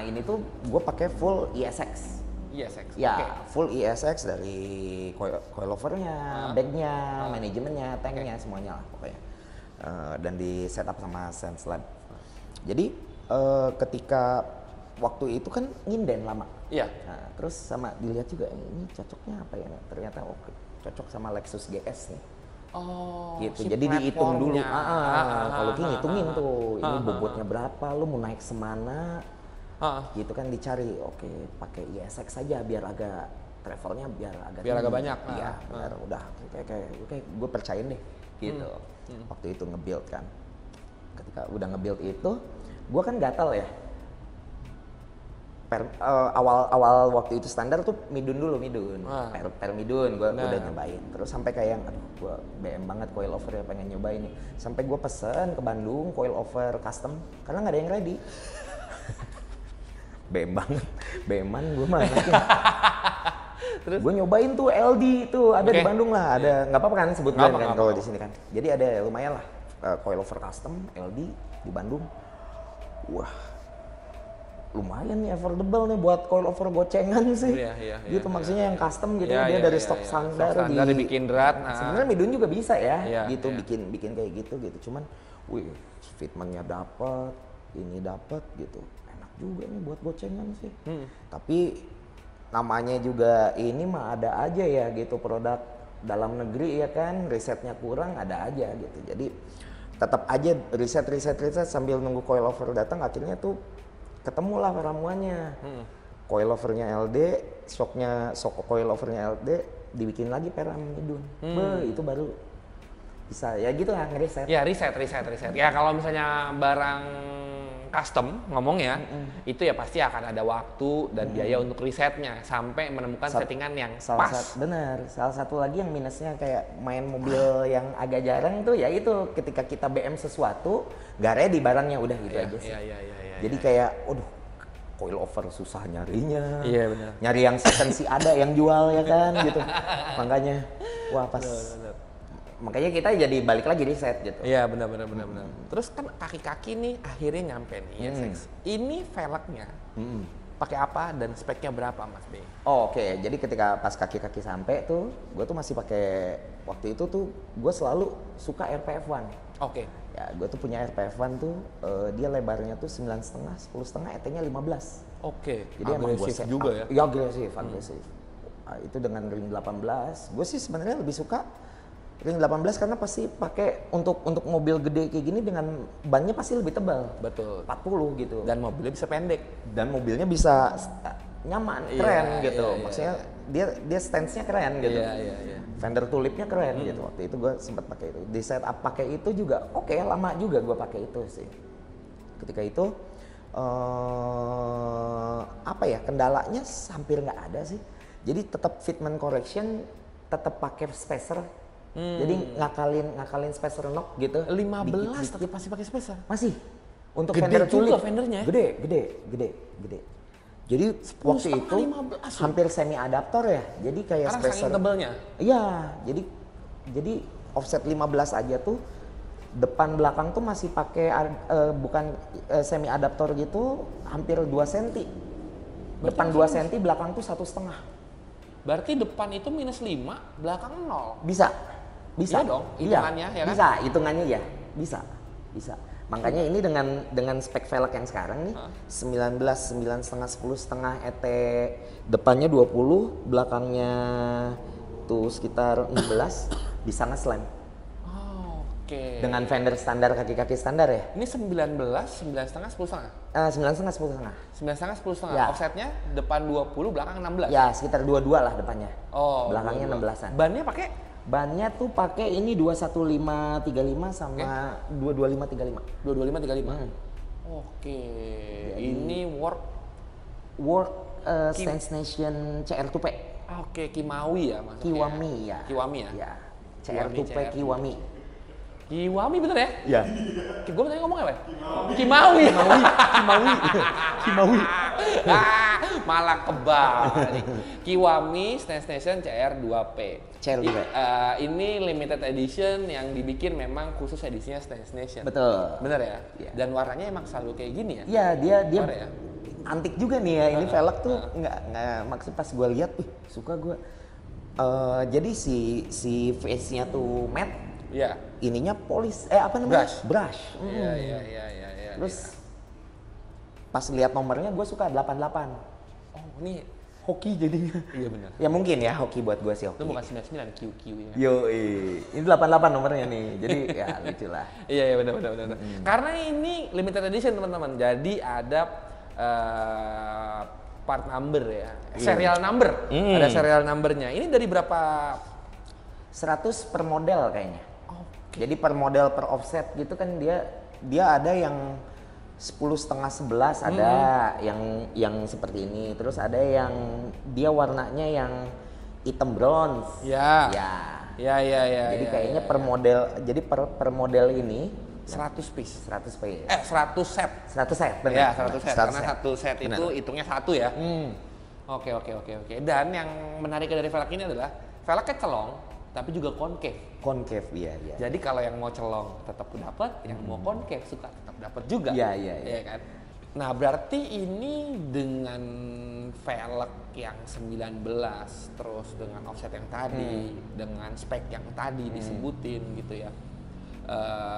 Ini tuh gue pakai full ESX. ESX. Ya, full ESX dari coilovernya, bagnya, manajemennya, tanknya, semuanya lah pokoknya. Dan di setup sama Stance Lab. Jadi ketika waktu itu kan nginden lama. Iya. Nah, terus sama dilihat juga ini cocoknya apa ya? Ternyata oke, cocok sama Lexus GS nih. Oh, Gitu. si Jadi dihitung dulu. platformnya. Kalau ngitungin tuh, ini bobotnya berapa, lu mau naik semana. Gitu kan dicari. Oke, pakai ESX saja biar agak travelnya biar agak agak banyak. Iya, benar. Udah kayak gue percayain deh gitu. Waktu itu nge-build kan. Ketika udah nge-build itu, gue kan gatal ya. Awal waktu itu standar tuh midun. Per midun gue udah nyobain. Terus sampai kayak gue BM banget coilover ya, pengen nyobain nih. Sampai gue pesen ke Bandung coilover custom karena nggak ada yang ready. BM banget, BM-an gue mah anaknya. Terus gue nyobain tuh LD tuh ada di Bandung lah, ada nggak apa-apa kan sebut brand kan kalau di sini kan. Jadi ada lumayan lah coilover custom LD di Bandung. Wah, lumayan nih affordable nih buat coilover gocengan sih. Gitu maksudnya yang custom gitu dia dari stok standar dibikin drat. Sebenarnya midun juga bisa ya, gitu bikin kayak gitu. Cuman, fitmentnya dapat, ini dapat gitu. Enak juga nih buat gocengan sih. Tapi namanya juga ini mah ada aja ya gitu produk dalam negeri ya kan, risetnya kurang ada aja gitu. Jadi tetap aja riset sambil nunggu coilover datang akhirnya tuh ketemulah ramuannya. Coilovernya LD, shock coilovernya LD dibikin lagi peram midun. Itu baru bisa ya gitu lah ngeriset. Ya riset. Ya kalau misalnya barang custom ngomong ya, itu ya pasti akan ada waktu dan biaya untuk risetnya sampai menemukan settingan yang pas. Bener. Salah satu lagi yang minusnya kayak main mobil yang agak jarang tuh ya itu ketika kita BM sesuatu nggak ready barangnya udah gitu aja sih. Iya. Jadi kayak, aduh, coil over susah nyarinya. Iya benar. Nyari yang sekensi ada yang jual ya kan gitu. Makanya, wah pas. Benar. Makanya kita jadi balik lagi di set gitu. Iya benar. Terus kan kaki-kaki nih akhirnya nyampe nih ya, Sex. Ini velgnya pakai apa dan speknya berapa Mas B? Oh, oke. Jadi ketika pas kaki-kaki sampai tuh, gue tuh masih pakai waktu itu tuh gue selalu suka RPF1. Oke. Ya, gue tuh punya RPF1 tuh dia lebarnya tuh 9,5, 10,5, ET-nya 15. Oke. Jadi emang gue agresif juga ya. Iya agresif. Nah, itu dengan ring 18. Gue sih sebenarnya lebih suka ring 18 karena pasti pakai untuk mobil gede kayak gini dengan bannya pasti lebih tebal. Betul. 40 gitu. Dan mobilnya bisa pendek. Dan mobilnya bisa nyaman, keren gitu. Iya, Maksudnya dia stance-nya keren gitu. Iya. Fender tulipnya keren gitu. Waktu itu gue sempat pakai itu. Di setup pakai itu juga oke, lama juga gue pakai itu sih. Ketika itu apa ya, kendalanya hampir nggak ada sih. Jadi tetap fitment correction, tetap pakai spacer. Jadi ngakalin spacer knock gitu. 15 Dikit-dikit. tapi pasti pakai spacer. Masih. Untuk Gede Fender juga tulip. Fendernya ya? Gede. Jadi waktu itu 15 hampir semi adaptor ya. Jadi kayak Karena spacer. saking tebelnya. Iya, jadi offset 15 aja tuh depan belakang tuh masih pakai bukan semi adaptor gitu, hampir 2 cm. Depan 2 cm, belakang tuh 1,5. Berarti depan itu minus 5, belakang 0. Bisa. Iya dong, hitungannya ya kan? Bisa, hitungannya ya. Bisa. Makanya ini dengan spek velg yang sekarang nih, 19, 9,5, 10,5 ET, depannya 20, belakangnya tuh sekitar 16, bisa nge-slam. Oh, oke. Dengan fender standar, kaki-kaki standar ya? Ini 19, 9,5, 10,5. 9,5, 10,5. 9,5, 10,5. Ya. Offsetnya depan 20, belakang 16. Ya, sekitar 22 lah depannya. Oh, belakangnya 22. 16-an. Bannya pakai Bannya tuh pakai ini 21535 sama 22535. 225 35. Oke. Ini work Stance Nation CR2P. Oke, Kimawi ya maksudnya. Kiwami ya. Kiwami ya. Ya. CR2P Kiwami. Kiwami bener ya? Ya. Gue tadi ngomong apa? Kimawi. Kimawi. Malah kebalik. Kiwami Stance Nation CR2P. CR2P. Ini limited edition yang dibikin memang khusus edisinya Stance Nation. Betul. Bener ya? Iya. Dan warnanya emang selalu kayak gini ya? Iya, dia Warna ya? antik juga nih ya. Ini velg tuh nggak maksud pas gue lihat, suka gue. Jadi si face-nya tuh matte. Iya. Ininya polis, apa namanya? Brush. Iya. Terus pas lihat nomornya gue suka 88. Oh, ini Hoki jadinya. iya benar. Ya mungkin ya hoki buat gue sih hoki. Itu bukan 99 QQ ya. Yo, ini 88 nomornya nih. Jadi ya lucu lah. Iya benar. Karena ini limited edition teman-teman. Jadi ada part number ya, serial number. Ada serial numbernya. Ini dari berapa? 100 per model kayaknya. Oke. Jadi per model per offset gitu kan dia ada yang 10,5 11 ada yang seperti ini. Terus ada yang dia warnanya yang hitam bronze. Ya. Ya. Jadi kayaknya per model. Jadi per model ini 100 piece. 100 piece. 100 set. 100 set, benar. Ya, 100 set. 100 Karena satu set itu Benar. hitungnya satu ya. Oke. Dan yang menarik dari velg ini adalah velgnya celong, tapi juga concave. Concave, iya. Jadi kalau yang mau celong tetap dapat, yang mau concave suka tetap dapat juga. Iya. Kan? Nah, berarti ini dengan velg yang 19 terus dengan offset yang tadi, dengan spek yang tadi disebutin gitu ya.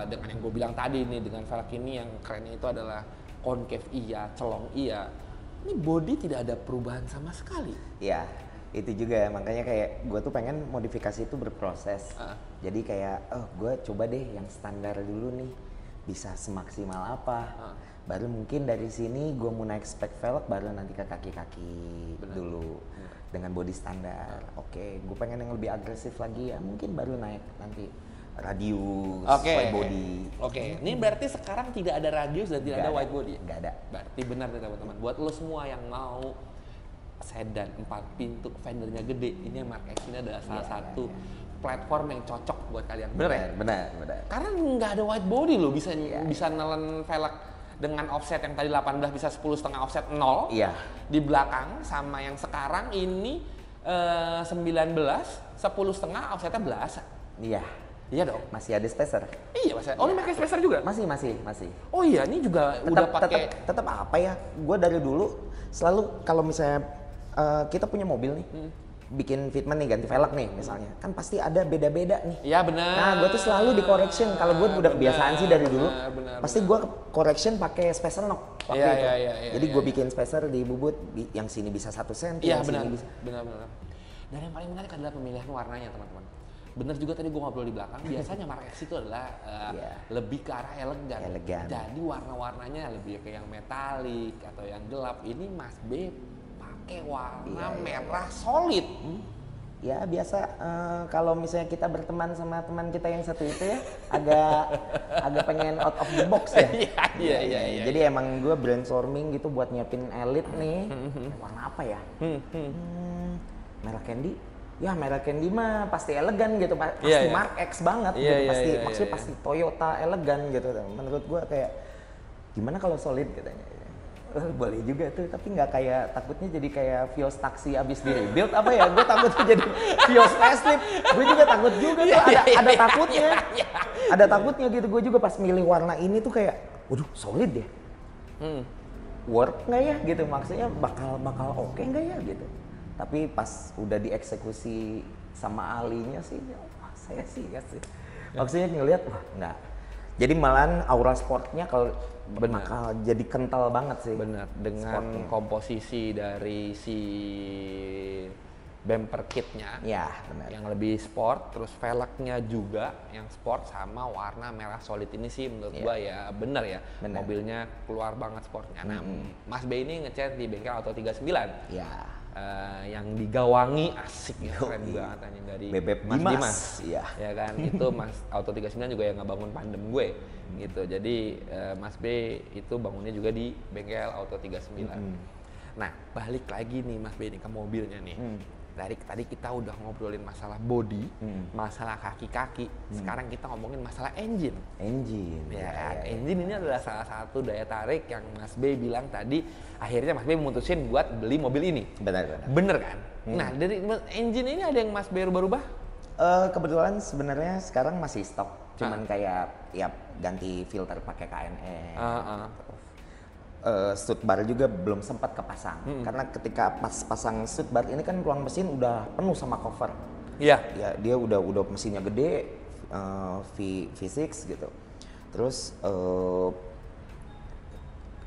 Dengan yang gue bilang tadi nih, dengan velg ini yang kerennya itu adalah concave iya, celong iya. Ini body tidak ada perubahan sama sekali. Iya, itu juga makanya kayak gue tuh pengen modifikasi itu berproses. Jadi kayak, gue coba deh yang standar dulu nih, bisa semaksimal apa. Baru mungkin dari sini gue mau naik spek velg, baru nanti ke kaki-kaki dulu. Dengan body standar. Oke, gue pengen yang lebih agresif lagi ya, mungkin baru naik nanti radius, wide body. Oke, ini berarti sekarang tidak ada radius dan tidak ada wide body? Nggak ada. Berarti benar nih teman-teman, buat lo semua yang mau sedan 4 pintu, fendernya gede, ini Mark X ini adalah salah satu platform yang cocok buat kalian. Bener ya? Benar. Karena nggak ada wide body lo, bisa nelen velg dengan offset yang tadi 18 bisa 10,5 offset 0. Iya. Di belakang sama yang sekarang ini 19 10,5 offsetnya belasan. Iya. Iya dong. Masih ada spacer. Iya mas. Oh, ini pakai spacer juga? Masih. Oh iya, ini juga udah pakai. Tetap apa ya? Gue dari dulu selalu kalau misalnya kita punya mobil nih, bikin fitment nih, ganti velg nih misalnya, kan pasti ada beda-beda nih. Iya benar. Nah, gue tuh selalu di correction. Kalau gue udah kebiasaan sih dari dulu, pasti gue correction pakai spacer knock waktu itu. Jadi gue bikin spacer di bubut, yang sini bisa 1 cm, Iya yang benar. sini bisa. Benar. Dan yang paling menarik adalah pemilihan warnanya teman-teman. Bener juga tadi gue ngobrol di belakang, biasanya Mark X itu adalah lebih ke arah elegan. Jadi warna-warnanya lebih ke yang metalik atau yang gelap. Ini Mas B pakai warna merah solid. Ya biasa, kalau misalnya kita berteman sama teman kita yang satu itu ya, agak pengen out of the box ya. Iya. Jadi emang gue brainstorming gitu buat nyiapin elit nih, warna apa ya? Merah candy. Ya merah candy mah pasti elegan gitu, pasti Mark X banget gitu, pasti Toyota elegan gitu. Menurut gua kayak gimana kalau solid katanya. Boleh juga tuh, tapi nggak kayak, takutnya jadi kayak Vios taksi abis di rebuild apa ya? Gue takutnya jadi Vios facelift. Gue juga takut juga tuh, ada takutnya. Ada takutnya gitu. Gue juga pas milih warna ini tuh kayak, waduh solid ya. Work nggak ya gitu, maksudnya bakal oke nggak ya gitu. Tapi pas udah dieksekusi sama ahlinya sih, wah saya sih kasih. Maksudnya ngelihat, wah enggak. Jadi malahan aura sportnya kalau bakal jadi kental banget sih. Benar, dengan sportnya. Komposisi dari si bumper kitnya yang lebih sport, terus velgnya juga yang sport sama warna merah solid ini sih menurut gua ya bener ya. Mobilnya keluar banget sportnya. Nah, Mas B ini ngecat di bengkel Auto 39. Iya. Yang digawangi asik ya, keren banget dari Bebek Mas Dimas. Iya. Ya kan, itu Mas Auto 39 juga yang ngebangun pandem gue gitu. Jadi Mas B itu bangunnya juga di bengkel Auto 39. Nah, balik lagi nih Mas B ini ke mobilnya nih. Dari tadi kita udah ngobrolin masalah body, masalah kaki-kaki. Sekarang kita ngomongin masalah engine. Ya, engine ini adalah salah satu daya tarik yang Mas B bilang tadi. Akhirnya Mas B memutusin buat beli mobil ini. Bener kan? Nah, dari engine ini ada yang Mas B rubah-rubah? Kebetulan sebenarnya sekarang masih stok. Cuman kayak ya ganti filter pakai KNE. Stud bar juga belum sempat kepasang karena ketika pas pasang stud bar ini kan ruang mesin udah penuh sama cover. Iya. Ya dia udah mesinnya gede, V6 gitu. Terus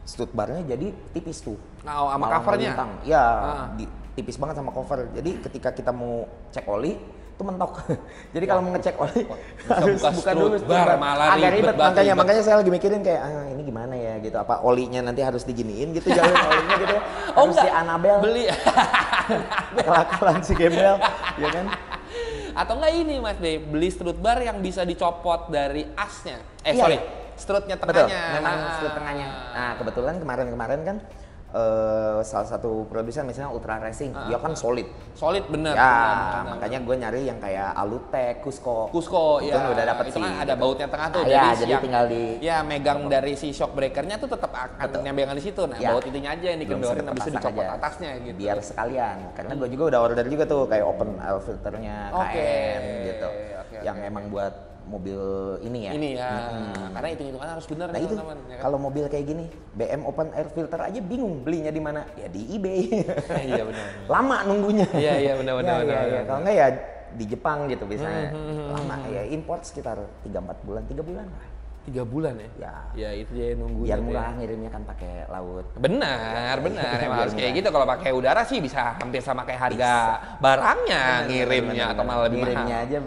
stud barnya jadi tipis tuh. Nah, sama covernya? Ya, tipis banget sama cover. Jadi ketika kita mau cek oli itu mentok. Jadi kalau mau ngecek oli harus buka dulu bar, agak ribet. Makanya saya lagi mikirin kayak ini gimana ya gitu. Apa olinya nanti harus diginiin gitu, jalur olinya gitu. Harus si Annabelle beli kelakuan si Gembel, ya kan? Atau enggak ini Mas B, beli strut bar yang bisa dicopot dari asnya. Strutnya tengahnya. Betul, memang strut tengahnya. Nah, kebetulan kemarin kan salah satu produsen misalnya Ultra Racing, dia kan solid. Solid bener. Ya, makanya gue nyari yang kayak Alutech, Cusco, ya. Udah dapet itu sih. Kan ada bautnya tengah tuh. Jadi tinggal di. Ya, megang dari si shock breakernya tuh tetap akan nyambengan di situ. Nah, baut itunya aja yang dikendorin, habis itu dicopot atasnya gitu. Biar sekalian. Karena gue juga udah order juga tuh kayak open air filternya KN gitu. Yang emang buat mobil ini ya. Ini ya. Karena hitung-hitungan harus benar nih teman-teman. Ya kan? Kalau mobil kayak gini, BM open air filter aja bingung belinya di mana? Ya di eBay. Iya benar. Lama nunggunya. Iya benar. Kalau enggak ya di Jepang gitu misalnya. Lama ya, import sekitar 3-4 bulan, 3 bulan lah. 3 bulan ya? Ya itu dia nunggu. Biar murah ngirimnya kan pakai laut. Benar. Emang harus kayak gitu. Kalau pakai udara sih bisa hampir sama kayak harga barangnya ngirimnya atau malah lebih mahal. Ngirimnya aja.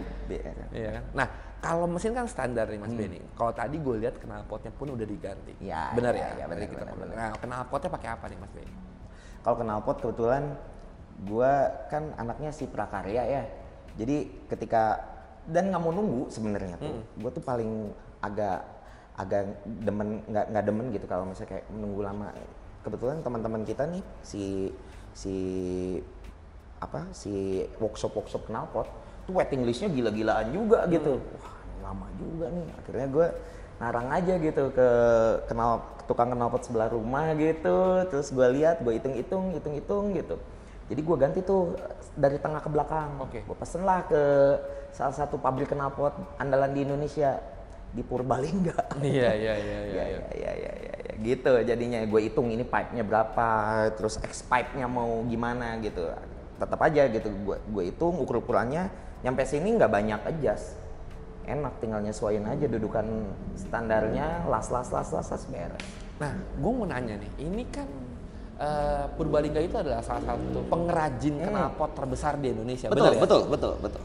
Iya kan? Nah, kalau mesin kan standar nih Mas Benny. Kalau tadi gue lihat knalpotnya pun udah diganti. Ya, benar ya? Benar. Nah, knalpotnya pakai apa nih Mas Benny? Kalau knalpot kebetulan gue kan anaknya si prakarya ya. Jadi ketika dan nggak mau nunggu sebenarnya tuh. Gue tuh paling agak demen nggak demen gitu kalau misalnya kayak menunggu lama. Kebetulan teman-teman kita nih si workshop knalpot tuh waiting listnya gila-gilaan juga gitu. Wah lama juga nih. Akhirnya gue ngarang aja gitu ke tukang knalpot sebelah rumah gitu, terus gue lihat, gue hitung gitu. Jadi gue ganti tuh dari tengah ke belakang. Gue pesen lah ke salah satu pabrik knalpot andalan di Indonesia di Purbalingga. Iya. Gitu jadinya gue hitung ini pipe-nya berapa, terus X pipe-nya mau gimana gitu. Tetap aja gitu gue hitung ukur-ukurannya, nyampe sini nggak banyak adjust. Enak, tinggal nyesuaiin aja dudukan standarnya, las beres. Nah, gue mau nanya nih, ini kan Purbalingga itu adalah salah satu pengrajin knalpot terbesar di Indonesia. Betul, benar ya? betul.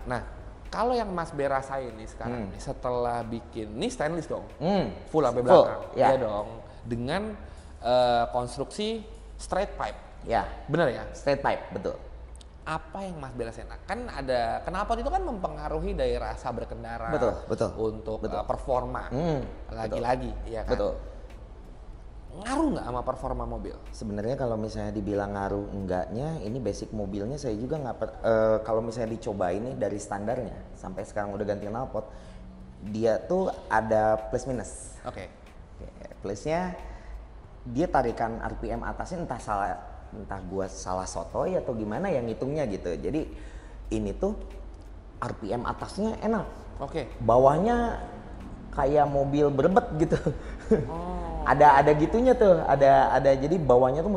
Nah, kalau yang Mas B rasain nih sekarang nih, setelah bikin, ini stainless dong, full sampai belakang, ya. Iya dong, dengan konstruksi straight pipe. Ya, benar ya? straight pipe, betul. Apa yang Mas B rasain? Kan ada, knalpot itu kan mempengaruhi dari rasa berkendara, betul. untuk performa, lagi-lagi, ya kan? Betul. Ngaruh nggak sama performa mobil? Sebenarnya kalau misalnya dibilang ngaruh enggaknya, ini basic mobilnya saya juga nggak kalau misalnya dicoba ini dari standarnya sampai sekarang udah ganti knalpot, dia tuh ada plus minus. Oke. Plusnya dia tarikan RPM atasnya entah gua salah sotoy atau gimana yang ngitungnya gitu. Jadi ini tuh RPM atasnya enak. Oke. Bawahnya kayak mobil berebet gitu. Ada gitunya tuh, ada jadi bawahnya tuh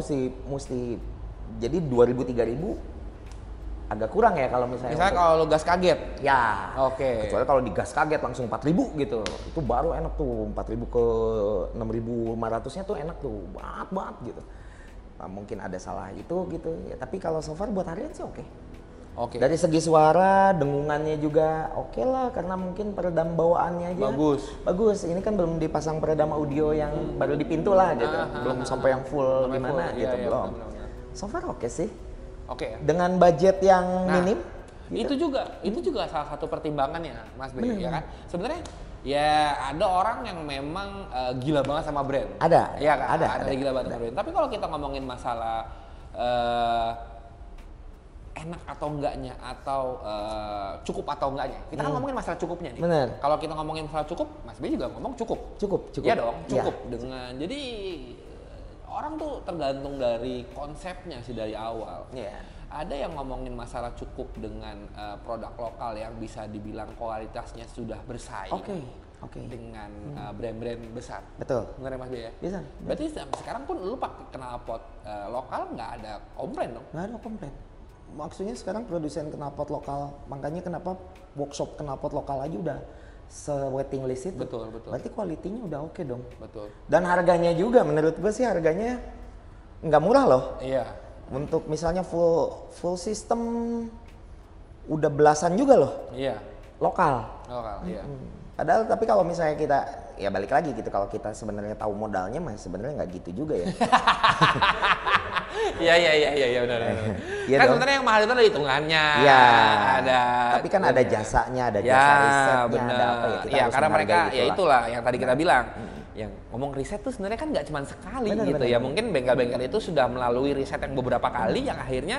mesti jadi 2000 3000 agak kurang ya kalau misalnya kalau lo gas kaget. Ya. Oke. Kecuali kalau digas kaget langsung 4000 gitu. Itu baru enak tuh, 4000 ke 6500-nya tuh enak tuh, banget gitu. Nah, mungkin ada salah itu gitu ya, tapi kalau so far buat harian sih oke. Dari segi suara, dengungannya juga oke lah, karena mungkin peredam bawaannya aja bagus. Ini kan belum dipasang peredam audio yang baru di pintu lah gitu, belum sampai yang full gimana gitu, belum. So far oke sih. Oke. Dengan budget yang minim. Gitu. Itu juga salah satu pertimbangannya, Mas B, ya kan? Sebenarnya ya ada orang yang memang gila banget sama brand. Ada. Ya kan? Ada gila banget sama brand. Tapi kalau kita ngomongin masalah enak atau enggaknya, atau cukup atau enggaknya, kita kan ngomongin masalah cukupnya nih. Bener. Kalau kita ngomongin masalah cukup, Mas B juga ngomong cukup. Iya dong, cukup. Dengan jadi orang tuh tergantung dari konsepnya sih dari awal. Ada yang ngomongin masalah cukup dengan produk lokal yang bisa dibilang kualitasnya sudah bersaing dengan brand-brand besar. Betul. Benar ya Mas B ya? Bisa. Berarti sekarang pun lu pakai knalpot lokal nggak ada komplain dong? Nggak ada komplain. Maksudnya sekarang produsen knalpot lokal, makanya kenapa workshop knalpot lokal aja udah se-waiting list itu. Betul. Berarti kualitinya udah oke dong. Betul. Dan harganya juga menurut gue sih harganya nggak murah loh. Iya. Untuk misalnya full system udah belasan juga loh. Iya. Lokal, iya. Padahal tapi kalau misalnya kita ya balik lagi gitu, kalau kita sebenarnya tahu modalnya mah sebenarnya nggak gitu juga ya. Iya benar. Kan sebenarnya yang mahal itu ada hitungannya. Iya. Ada. Tapi kan ada jasanya, ada jasa risetnya, ada apa ya. Kita harus karena mereka itulah. ya itulah yang tadi kita bilang. Yang ngomong riset tuh sebenarnya kan nggak cuma sekali gitu ya. Mungkin bengkel-bengkel itu sudah melalui riset yang beberapa kali yang akhirnya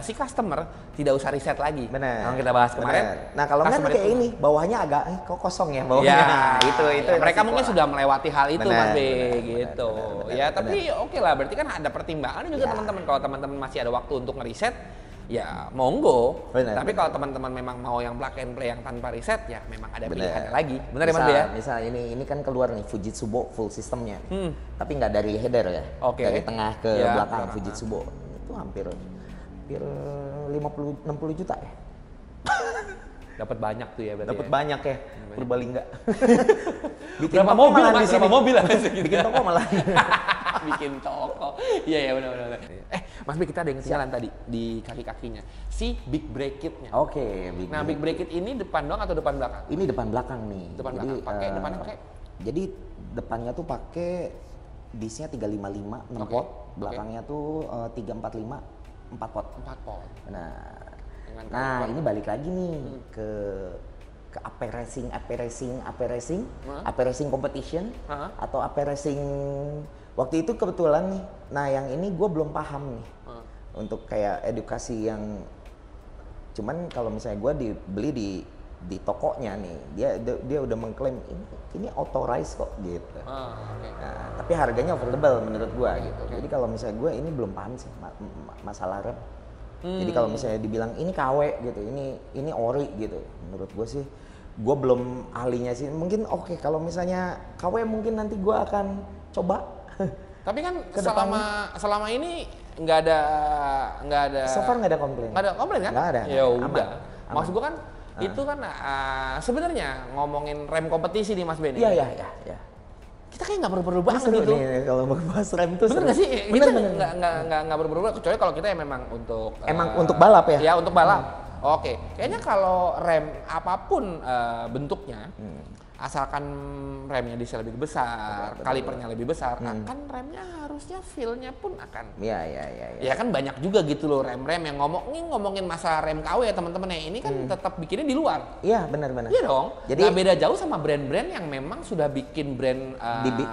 si customer tidak usah riset lagi. Benar. Yang kita bahas kemarin. Nah kalau nggak kayak ini, bawahnya agak kok kosong ya bawahnya. Itu. Mereka mungkin sudah melewati hal itu Mas B gitu. Ya tapi oke lah, berarti kan ada pertimbangan juga teman-teman. Kalau teman-teman masih ada waktu untuk ngeriset, ya monggo. Tapi kalau teman-teman memang mau yang plug and play yang tanpa riset, ya memang ada pilihannya lagi. Benar ya Mas B ya? Misal ini kan keluar nih Fujitsu full systemnya. Tapi nggak dari header ya. Dari tengah ke belakang Fujitsu. Itu hampir 50-60 juta ya. Dapat banyak tuh ya berarti. Dapat banyak ya. Purbalingga. Bikin berapa mobil Mas? Berapa mobil Bikin toko malah. Bikin toko. Iya benar. Mas B, kita ada yang ketinggalan tadi di kaki-kakinya. Si Big Brake Kit-nya. Oke, Big Brake Kit ini depan doang atau depan belakang? Ini depan belakang nih. Depannya pakai. Jadi depannya tuh pakai disnya 355 6 pot, belakangnya tuh 345 4 pot. 4 pot. Nah, ini balik lagi nih ke AP racing competition atau AP racing. Waktu itu kebetulan nih, nah yang ini gue belum paham nih untuk kayak edukasi yang, cuman kalau misalnya gue dibeli di di tokonya nih dia udah mengklaim ini authorized kok gitu. Okay. Nah, tapi harganya affordable menurut gua gitu. Jadi kalau misalnya gua ini belum paham sih masalah rem. Jadi kalau misalnya dibilang ini KW gitu, ini ori gitu, menurut gua sih gua belum ahlinya sih. Mungkin oke, kalau misalnya KW mungkin nanti gua akan coba. Tapi kan selama ini nggak ada so far nggak ada komplain. Nggak ada komplain kan? Nggak ada. Ya udah. Aman. Maksud gua kan itu kan sebenarnya ngomongin rem kompetisi nih Mas Ben. Iya. Kita kayak nggak perlu banget seru gitu. Nih, kalau mau bahas rem tuh bener nggak sih? Bener. Nggak perlu kecuali kalau kita memang untuk untuk balap ya? Ya untuk balap. Oke. Kayaknya kalau rem apapun bentuknya, asalkan remnya bisa lebih besar, kalipernya lebih besar, kan remnya harusnya feel-nya pun akan. Iya. Ya kan banyak juga gitu loh rem-rem yang ngomongin masalah rem KW ya teman-teman ya, ini kan tetap bikinnya di luar. Iya benar. Iya dong. Jadi nggak beda jauh sama brand-brand yang memang sudah bikin brand.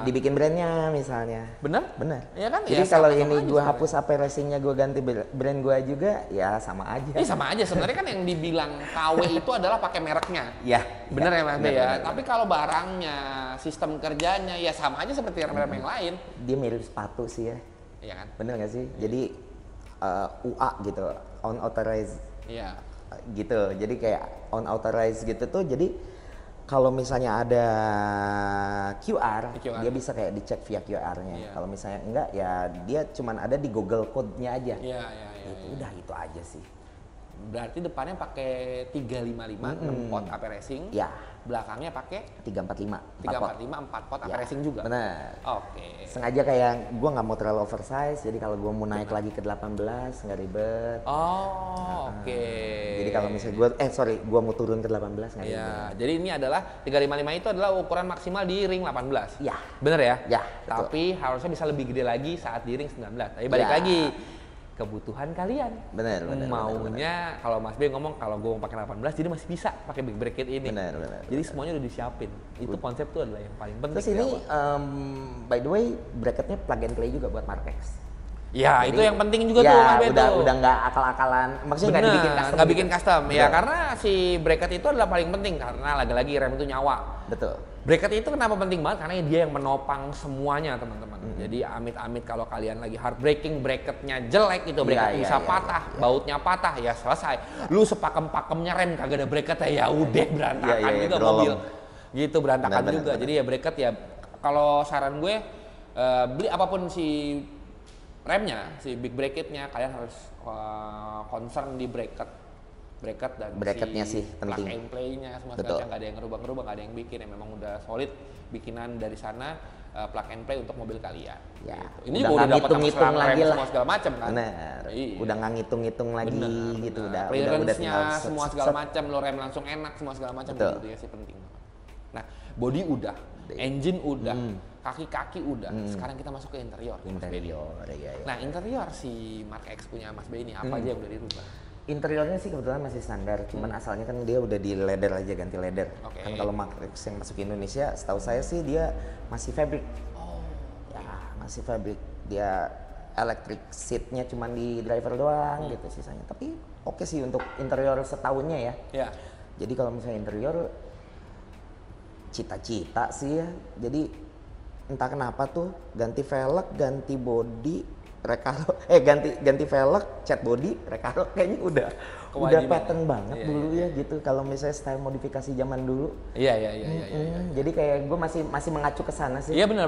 dibikin brandnya misalnya. Bener? Iya kan? Jadi Ya, kalau sama-sama ini aja gue sebenarnya. hapus AP racingnya gue ganti brand gue juga, ya sama aja. Sama aja sebenarnya kan yang dibilang KW itu adalah pakai mereknya. Iya. Bener ya Mas B ya. Bener. Tapi kalau barangnya, sistem kerjanya ya sama aja seperti rem-rem yang lain. Dia mirip sepatu sih ya. Iya kan? Bener nggak sih? Jadi UA gitu, unauthorized Iya. gitu. Jadi kayak unauthorized gitu tuh. Jadi kalau misalnya ada QR, dia bisa kayak dicek via QR-nya. Iya. Kalau misalnya enggak, ya dia cuman ada di Google Code-nya aja. Iya. Udah itu aja sih. Berarti depannya pakai 355 6 pot AP racing. Ya. Belakangnya pakai 345. 345 4 pot AP racing juga. Benar. Oke. Sengaja kayak gua nggak mau terlalu oversize, jadi kalau gua mau naik lagi ke 18 nggak ribet. Oke. Jadi kalau misalnya gua mau turun ke 18 nggak ribet. Ya, jadi ini adalah 355 itu adalah ukuran maksimal di ring 18. Iya. Bener ya? Ya, betul. Tapi harusnya bisa lebih gede lagi saat di ring 19. Tapi balik Ya. lagi kebutuhan kalian. Bener. Maunya kalau Mas B ngomong kalau gue mau pakai 18 jadi masih bisa pakai big bracket ini. Bener. Jadi semuanya udah disiapin. Itu konsep tuh adalah yang paling penting. Terus ini by the way bracketnya plug and play juga buat Mark X. Ya, Jadi, itu yang penting juga ya, tuh Mas B tuh. udah nggak akal-akalan. Maksudnya nggak dibikin custom. Nggak bikin custom. Ya Betul. karena si bracket itu adalah paling penting karena lagi-lagi rem itu nyawa. Betul. Bracket itu kenapa penting banget? Karena dia yang menopang semuanya teman-teman. Jadi amit-amit kalau kalian lagi heartbreaking, bracketnya jelek itu bracket bisa patah, bautnya patah ya selesai. Lu sepakem-pakemnya rem kagak ada bracket ya udah berantakan juga berolong. mobil. Gitu berantakan Benar. juga. Jadi ya bracket ya kalau saran gue beli apapun si remnya, si big bracketnya kalian harus concern di bracket dan Bracketnya sih penting. plug and play-nya semua Betul. segala, nggak ada yang ngerubah-ngerubah, nggak ada yang bikin, yang memang udah solid bikinan dari sana, plug and play untuk mobil kalian. Ya, Gitu. Ini udah juga udah dapat ngitung-ngitung sama lagi rem lah. semua segala macam kan. Bener. Iya. Udah nggak ngitung-ngitung lagi gitu. Udah Clearance-nya tinggal semua segala macam, lo rem langsung enak semua segala macam gitu ya sih penting. Nah, body udah, engine udah, kaki-kaki udah. Sekarang kita masuk ke interior. Mas Benny. Ya. Nah, interior si Mark X punya Mas B ini apa aja yang udah dirubah? Interiornya sih kebetulan masih standar, cuman asalnya kan dia udah di leather aja, ganti leather. Oke. Kan kalau Mark X yang masuk ke Indonesia, setahu saya sih dia masih fabric. Oh, Ya, masih fabric. Dia electric seatnya cuman di driver doang gitu sisanya. Tapi oke sih untuk interior setahunnya ya. ya. Jadi kalau misalnya interior cita-cita sih ya. Jadi entah kenapa tuh ganti velg, ganti body, recaro, ganti velg, cat body, recaro kayaknya udah Kewajiban. pattern banget Iya, dulu ya gitu. Kalau misalnya style modifikasi zaman dulu, Iya. jadi kayak gue masih mengacu ke sana sih. Iya benar.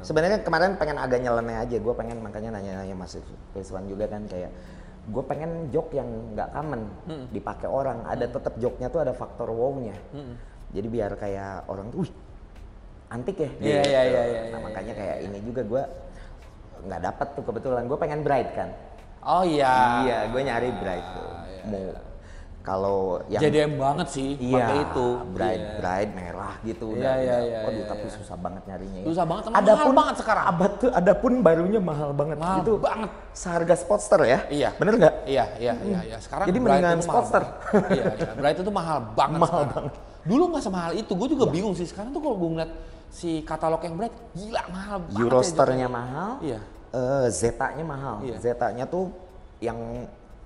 Sebenarnya kemarin pengen agak nyeleneh aja, gue pengen makanya nanya-nanya Mas Rizwan juga kan kayak gue pengen jok yang nggak common dipakai orang, ada tetap joknya tuh ada faktor wow-nya. Jadi biar kayak orang tuh, wih antik ya. Iya. Nah makanya kayak ini juga gue nggak dapat tuh kebetulan, gue pengen bright kan. Oh iya. Iya, gue nyari bright tuh. Mau kalau yang JDM banget sih pakai itu. bright merah gitu Iya. Waduh, tapi susah banget nyarinya ya. Susah banget, mahal banget sekarang. Adapun barunya mahal banget. Mahal itu banget. Seharga Sportster ya? Iya. Bener nggak? Iya. Sekarang Jadi Bright mendingan itu mahal Sportster. banget. Iya. Bright itu mahal banget Mahal sekarang. banget. Dulu nggak semahal itu, gue juga bingung sih. Sekarang tuh kalau gue ngeliat si katalog yang Bright, gila mahal banget. Eurosternya mahal. Iya. Zeta-nya mahal. Iya. Zeta-nya tuh yang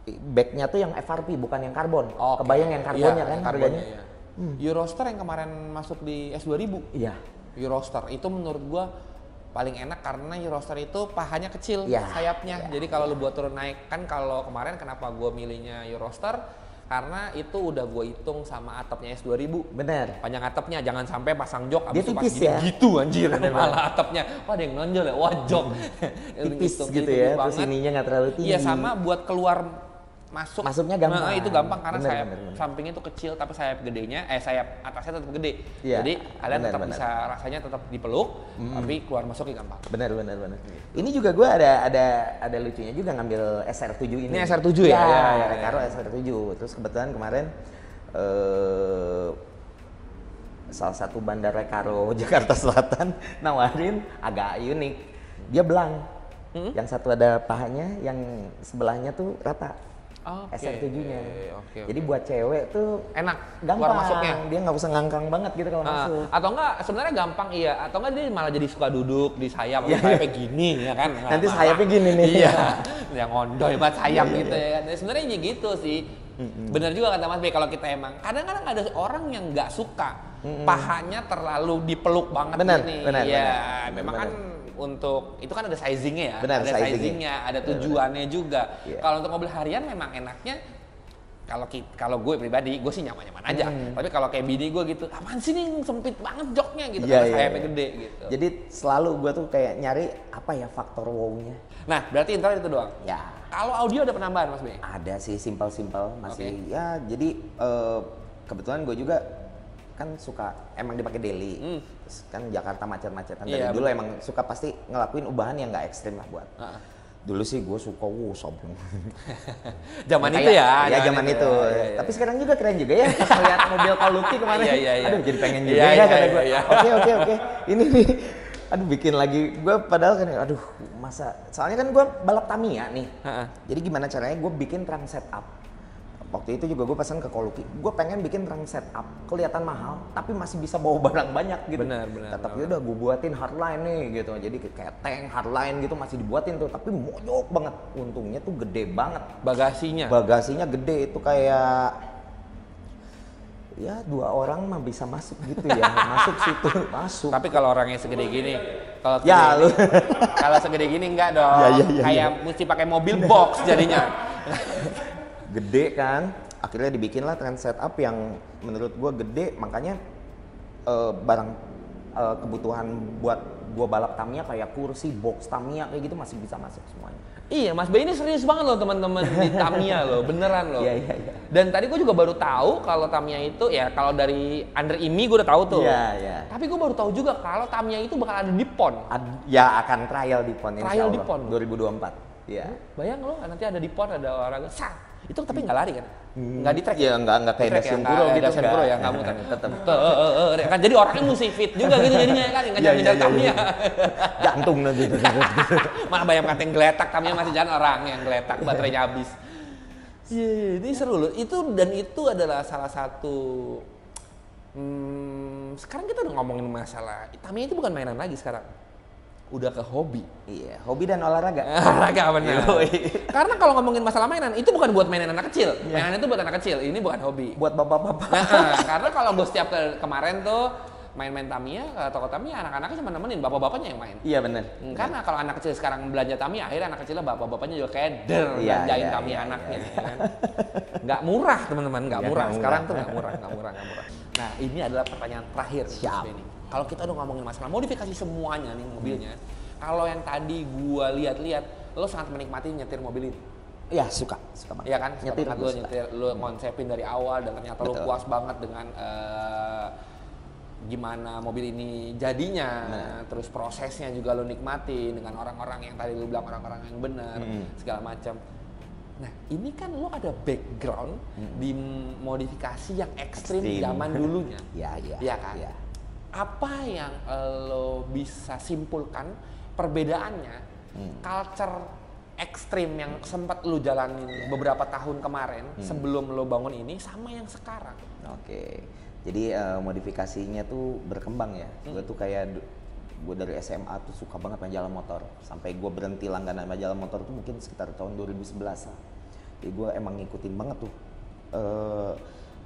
backnya tuh yang FRP bukan yang karbon. Oke. Kebayang yang karbonnya Iya, kan yang harganya? karbonnya, iya. Eurostar yang kemarin masuk di S2000. Iya. Eurostar itu menurut gua paling enak karena Eurostar itu pahanya kecil, Iya. sayapnya. Iya. Jadi kalau lu buat turun naik, kan kalau kemarin kenapa gua milihnya Eurostar? Karena itu udah gue hitung sama atapnya S2000. Bener. Panjang atapnya, jangan sampai pasang jok Dia abis itu pas tipis gini ya? gitu anjir. Bener, Malah atapnya, wah ada yang nonjol ya, wah jok. Tipis gitu ya, terus ininya nggak terlalu tinggi. Iya, sama buat keluar masuk. Masuknya gampang. Nah, itu gampang karena Bener, sayap bener. sampingnya itu kecil tapi sayap gedenya, sayap atasnya tetap gede. Iya, Jadi kalian bener, tetap bener. bisa rasanya tetap dipeluk, tapi keluar masuknya gampang. Bener. Ini juga gue ada lucunya juga ngambil SR7 ini. Ini SR7 ya? Iya, Recaro SR7. Terus kebetulan kemarin salah satu bandar Recaro Jakarta Selatan nawarin agak unik. Dia belang. Yang satu ada pahanya, yang sebelahnya tuh rata. Oke. SR7-nya. Oke. Jadi buat cewek tuh Enak gampang keluar masuknya. Dia nggak usah ngangkang banget gitu kalau masuk. Atau enggak sebenarnya gampang iya, atau enggak dia malah jadi suka duduk di sayap, Iya. sayapnya gini ya kan. Nanti sayapnya gini nih. Iya. Yang ngondoy banget sayap Iya, gitu ya kan. Ya, sebenarnya ya gitu sih. Bener juga kata Mas B, kalau kita emang kadang-kadang ada orang yang nggak suka pahanya terlalu dipeluk banget Bener, ini. bener, Ya, bener. memang Bener. kan untuk itu kan ada sizingnya ya, Benar, ada sizingnya. sizingnya, ada tujuannya juga. Iya. Kalau untuk mobil harian memang enaknya kalau gue pribadi, gue sih nyaman-nyaman aja. Tapi kalau kayak bini gue gitu, apaan sih nih sempit banget joknya gitu, Iya, karena iya, sayapnya iya. gede gitu. Jadi selalu gue tuh kayak nyari apa ya faktor wow-nya. Nah, berarti intinya itu doang. Ya Kalau audio ada penambahan Mas B? ada sih simpel-simpel masih Oke. ya. Jadi kebetulan gue juga kan suka emang dipakai daily. Terus kan Jakarta macet-macetan dari Iya, dulu bener. emang suka pasti ngelakuin ubahan yang nggak ekstrim lah buat. Dulu sih gue suka sombong. Zaman Kayak- itu ya. Ya zaman itu. Iya, iya. Tapi sekarang juga keren juga ya pas ngeliat mobil Kaluki kemarin. Iya, iya, iya. Aduh jadi pengen juga Iya, ya iya, kata iya, gue. iya. Oke. Ini nih. Aduh bikin lagi. Gue padahal kan aduh masa. Soalnya kan gue balap Tamiya nih. Heeh. Jadi gimana caranya gue bikin trunk setup. Waktu itu juga gue pesan ke Kaluki. Gue pengen bikin trunk setup. Kelihatan mahal tapi masih bisa bawa barang banyak gitu. Benar. Tetap ya udah gue buatin hardline nih gitu. Jadi kayak tank hardline gitu masih dibuatin tuh. Tapi monyok banget. Untungnya tuh gede banget. Bagasinya gede itu kayak ya 2 orang mah bisa masuk gitu ya. Masuk situ, masuk. Tapi kalau orangnya segede gini, kalau Ya, segede lu. gini- kalau segede gini enggak dong. Ya, Kayak mesti pakai mobil box jadinya. Gede kan. Akhirnya dibikin lah trend setup yang menurut gua gede, makanya barang kebutuhan buat gua balap Tamiya kayak kursi, box Tamiya kayak gitu masih bisa masuk semuanya. Iya, Mas B ini serius banget loh teman-teman di Tamiya loh, beneran loh. Iya. Dan tadi gue juga baru tahu kalau Tamiya itu ya kalau dari Under IMI gue udah tahu tuh. Iya. Tapi gue baru tahu juga kalau Tamiya itu bakal ada di PON. Ya akan trial di PON insya Trial di Allah, PON. 2024. Iya. Bayang lo nanti ada di PON ada olahraga. Itu tapi nggak lari kan? Nggak di track. Ya nggak kayak Di track ya, Dacian nggak Puro ada gitu. Dacian Puro ya, nggak muter. Tetap. Kan jadi orangnya mesti fit juga gitu jadinya kan, ngejar-ngejar Iya. Tamiya. Jantung nanti. Mana bayang katain geletak, Tamiya masih jalan orang yang geletak baterainya habis. Iya, ini seru loh. Itu adalah salah satu. Sekarang kita udah ngomongin masalah Tamiya itu bukan mainan lagi sekarang. Udah ke hobi. Iya, hobi dan olahraga. Olahraga benar. Yoi. Karena kalau ngomongin masalah mainan, itu bukan buat mainan anak kecil. Mainan itu buat anak kecil. Ini bukan hobi. Buat bapak-bapak. Nah, karena kalau gue setiap kemarin tuh main-main Tamiya ke toko Tamiya, anak-anaknya cuma nemenin, bapak-bapaknya yang main. Iya benar. Karena kalau anak kecil sekarang belanja Tamiya, akhirnya anak kecilnya bapak-bapaknya juga keder Iya, belanjain iya, Tamiya iya, anaknya. iya. Kan? Nggak murah teman-teman, nggak Iya, murah. nggak Sekarang murah. tuh nggak murah. Nah ini adalah pertanyaan terakhir. nih, Siap. Mas Benny. Kalau kita udah ngomongin masalah modifikasi semuanya nih mobilnya, kalau yang tadi gua lihat-lihat, lo sangat menikmati nyetir mobil ini. Iya, suka banget. Iya kan? Nyetir Suka banget gua lo suka. nyetir, lo konsepin dari awal dan ternyata lo Betul. puas banget dengan gimana mobil ini jadinya, terus prosesnya juga lo nikmati dengan orang-orang yang tadi lo bilang orang-orang yang benar, segala macam. Nah ini kan lo ada background di modifikasi yang ekstrim zaman dulunya, Iya kan? iya. Apa yang lo bisa simpulkan perbedaannya culture ekstrim yang sempat lo jalanin beberapa tahun kemarin sebelum lo bangun ini sama yang sekarang? Oke. Jadi modifikasinya tuh berkembang ya. Gue tuh kayak gue dari SMA tuh suka banget majalah motor. Sampai gue berhenti langganan majalah motor tuh mungkin sekitar tahun 2011 lah. Jadi gue emang ngikutin banget tuh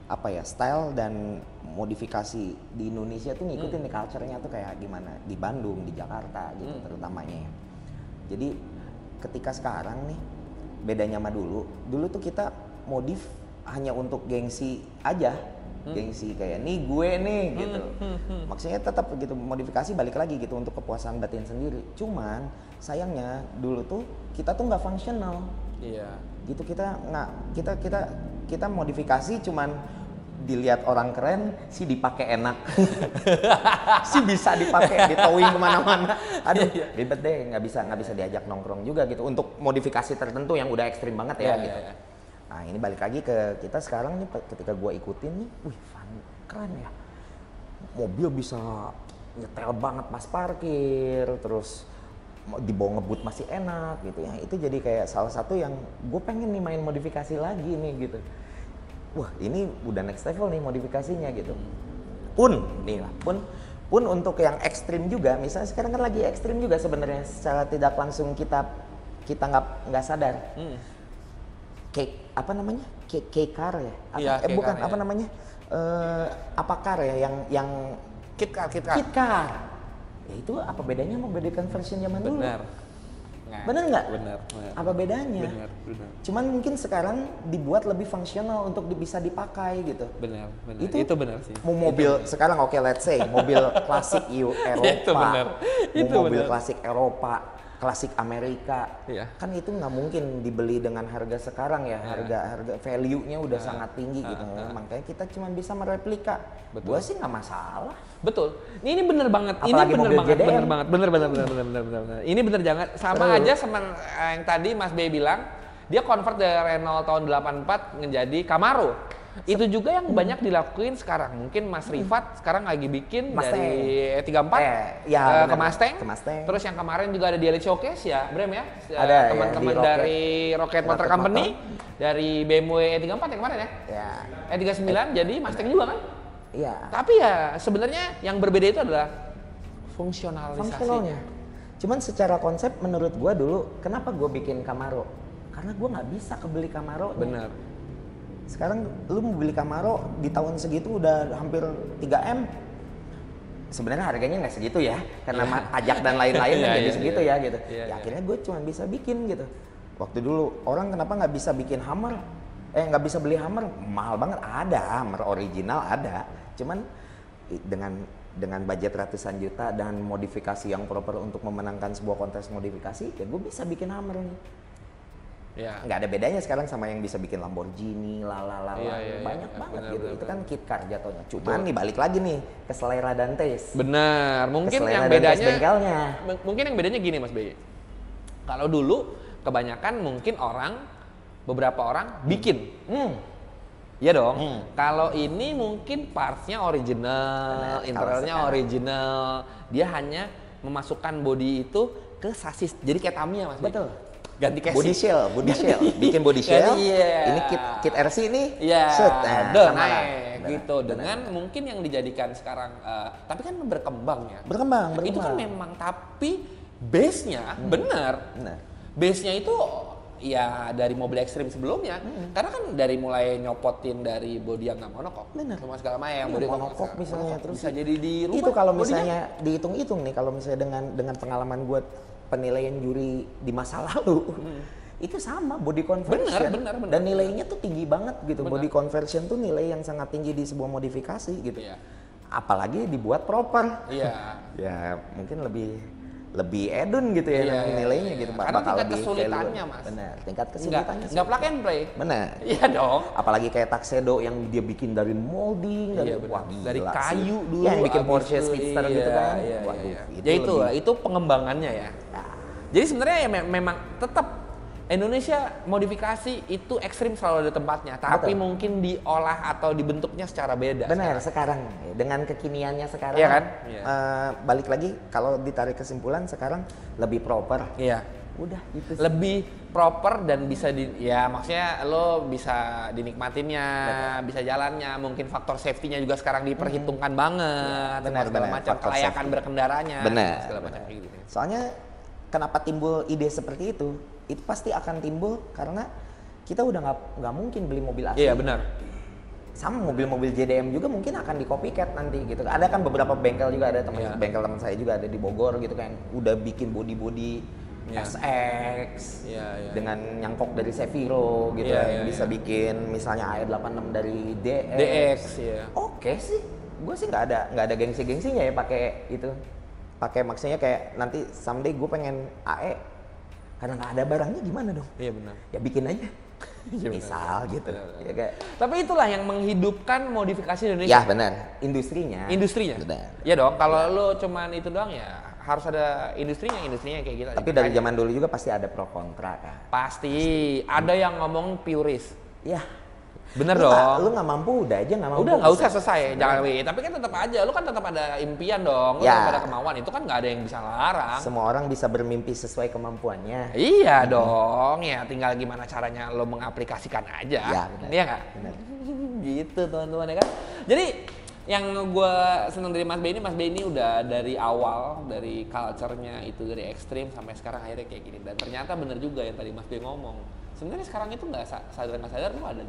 apa ya, style dan modifikasi di Indonesia tuh ngikutin nih culture-nya tuh kayak gimana di Bandung, di Jakarta gitu terutamanya ya. Jadi ketika sekarang nih bedanya sama dulu tuh kita modif hanya untuk gengsi aja, gengsi kayak nih gue nih gitu. Maksudnya tetap begitu, modifikasi balik lagi gitu untuk kepuasan batin sendiri. Cuman sayangnya dulu tuh kita tuh nggak fungsional. Iya. Gitu kita nggak kita modifikasi cuman dilihat orang keren sih dipakai enak. Sih bisa dipakai di towing kemana-mana. Aduh ribet deh, nggak bisa diajak nongkrong juga gitu untuk modifikasi tertentu yang udah ekstrim banget ya gitu. Nah ini balik lagi ke kita sekarang nih, ketika gue ikutin nih, wih fun, keren ya. Mobil bisa nyetel banget pas parkir, terus dibawa ngebut masih enak gitu ya. Itu jadi kayak salah satu yang gue pengen nih main modifikasi lagi nih gitu. Wah ini udah next level nih modifikasinya gitu. Pun untuk yang ekstrim juga, misalnya sekarang kan lagi ekstrim juga sebenarnya secara tidak langsung kita nggak sadar. Apa namanya? K-car ya? Bukan, apa namanya? Apa car ya yang Kit car. Ya itu apa bedanya sama body conversion zaman dulu? Bener nggak? Bener. Apa bedanya? Bener. Cuman mungkin sekarang dibuat lebih fungsional untuk bisa dipakai gitu. Bener. Itu bener sih. Mobil sekarang oke, let's say mobil klasik Eropa. Itu bener. Mobil klasik Eropa, klasik Amerika. Iya. Kan itu nggak mungkin dibeli dengan harga sekarang ya. Harga value-nya udah sangat tinggi gitu. Makanya kita cuma bisa mereplika. Gua sih nggak masalah. Betul. Ini bener banget. Apalagi ini mobil bener GDM. banget. Bener. Ini bener jangan sama aja sama yang tadi Mas B bilang, dia convert dari Renault tahun 84 menjadi Camaro. Itu juga yang banyak dilakuin sekarang. Mungkin Mas Rifat sekarang lagi bikin Mustang. dari E34 ke Mustang. Terus yang kemarin juga ada di Elite Showcase ya, Brem ya. Ada teman-teman ya, dari Rocket Motor Company, dari BMW E34 yang kemarin ya. E39 jadi Mustang juga kan? Iya. Tapi ya sebenarnya yang berbeda itu adalah fungsionalisasinya. Cuman secara konsep menurut gua dulu, kenapa gua bikin Camaro? Karena gua nggak bisa kebeli Camaro. Bener. Sekarang lu mau beli Camaro di tahun segitu udah hampir 3M. Sebenarnya harganya nggak segitu ya, karena pajak dan lain-lain kan jadi segitu ya gitu. Akhirnya gue cuma bisa bikin gitu. Waktu dulu orang kenapa nggak bisa bikin Hummer? Nggak bisa beli Hummer, mahal banget. Ada Hummer original ada, cuman dengan budget ratusan juta dan modifikasi yang proper untuk memenangkan sebuah kontes modifikasi, ya gue bisa bikin Hummer nih. Ya. Nggak ada bedanya sekarang sama yang bisa bikin Lamborghini, banyak banget gitu. Itu kan kit car jatuhnya. Cuman nih balik lagi nih ke selera dan taste. Benar. Mungkin yang bedanya gini Mas Bay. Kalau dulu kebanyakan mungkin beberapa orang bikin. Iya dong. Kalau ini mungkin partsnya original, interiornya original. Dia hanya memasukkan body itu ke sasis. Jadi kayak Tamiya Mas. Betul. Ganti casing. Body shell. Bikin body shell. Ini kit RC ini. Naik gitu. Dengan mungkin yang dijadikan sekarang, tapi kan berkembang ya. Berkembang. Itu kan memang, tapi base-nya benar. Base-nya itu ya dari mobil ekstrim sebelumnya, karena kan dari mulai nyopotin dari bodi yang nggak monokok, sama segala macam yang bodi monokok misalnya, terus bisa jadi di rumah. Itu kalau misalnya dihitung-hitung nih, kalau misalnya dengan pengalaman gue penilaian juri di masa lalu, itu sama body conversion. Benar. Dan nilainya tuh tinggi banget gitu. Body conversion tuh nilai yang sangat tinggi di sebuah modifikasi gitu. Iya. Apalagi dibuat proper. Iya. Ya mungkin lebih edun gitu ya nilainya gitu. Karena tingkat kesulitannya Mas. Benar, tingkat kesulitannya. Nggak plug and play. Benar. Iya dong. Apalagi kayak Tuxedo yang dia bikin dari molding, dari kayu dulu. Yang bikin Porsche Speedster gitu kan. Ya itu pengembangannya ya. Jadi sebenarnya ya memang tetap Indonesia modifikasi itu ekstrim selalu ada tempatnya, tapi mungkin diolah atau dibentuknya secara beda. Benar, sekarang dengan kekiniannya sekarang. Iya kan? Balik lagi kalau ditarik kesimpulan sekarang lebih proper. Iya. Udah gitu. Lebih proper dan bisa maksudnya lo bisa dinikmatinnya, bisa jalannya, mungkin faktor safety-nya juga sekarang diperhitungkan banget. Benar, segala macam kelayakan berkendaranya, segala macam kayak gitu. Soalnya kenapa timbul ide seperti itu pasti akan timbul karena kita udah nggak mungkin beli mobil asli. Iya benar. Sama mobil-mobil JDM juga mungkin akan di copycat nanti gitu. Ada kan beberapa bengkel juga, ada bengkel teman saya juga ada di Bogor gitu kan, udah bikin body SX dengan nyangkok dari Seviro gitu yang bisa bikin misalnya AE86 dari DX. Oke sih, gue sih nggak ada gengsi-gengsinya ya pakai itu. Pakai maksudnya kayak nanti someday gue pengen AE karena nggak ada barangnya gimana dong? Iya benar. Ya bikin aja. Misal gitu. Ya, kayak. Tapi itulah yang menghidupkan modifikasi Indonesia. Ya benar, industrinya. Benar. Ya dong, kalau lo cuman itu doang ya harus ada industrinya kayak gitu. Tapi dari zaman dulu juga pasti ada pro kontra kan. Pasti. Ada yang ngomong purist. Ya. Bener dong. Lu nggak mampu udah aja nggak mampu. Udah nggak usah selesai, jangan tapi kan tetap aja, lu kan tetap ada impian dong, lu tetap ada kemauan, itu kan nggak ada yang bisa larang. Semua orang bisa bermimpi sesuai kemampuannya. Iya dong, ya tinggal gimana caranya lo mengaplikasikan aja. Ya, benar. Iya nggak? Gitu teman-teman ya kan. Jadi yang gue seneng dari Mas B ini udah dari awal, dari culture-nya itu dari ekstrim sampai sekarang akhirnya kayak gini. Dan ternyata bener juga yang tadi Mas B ngomong. Sebenarnya sekarang itu nggak sadar tuh ada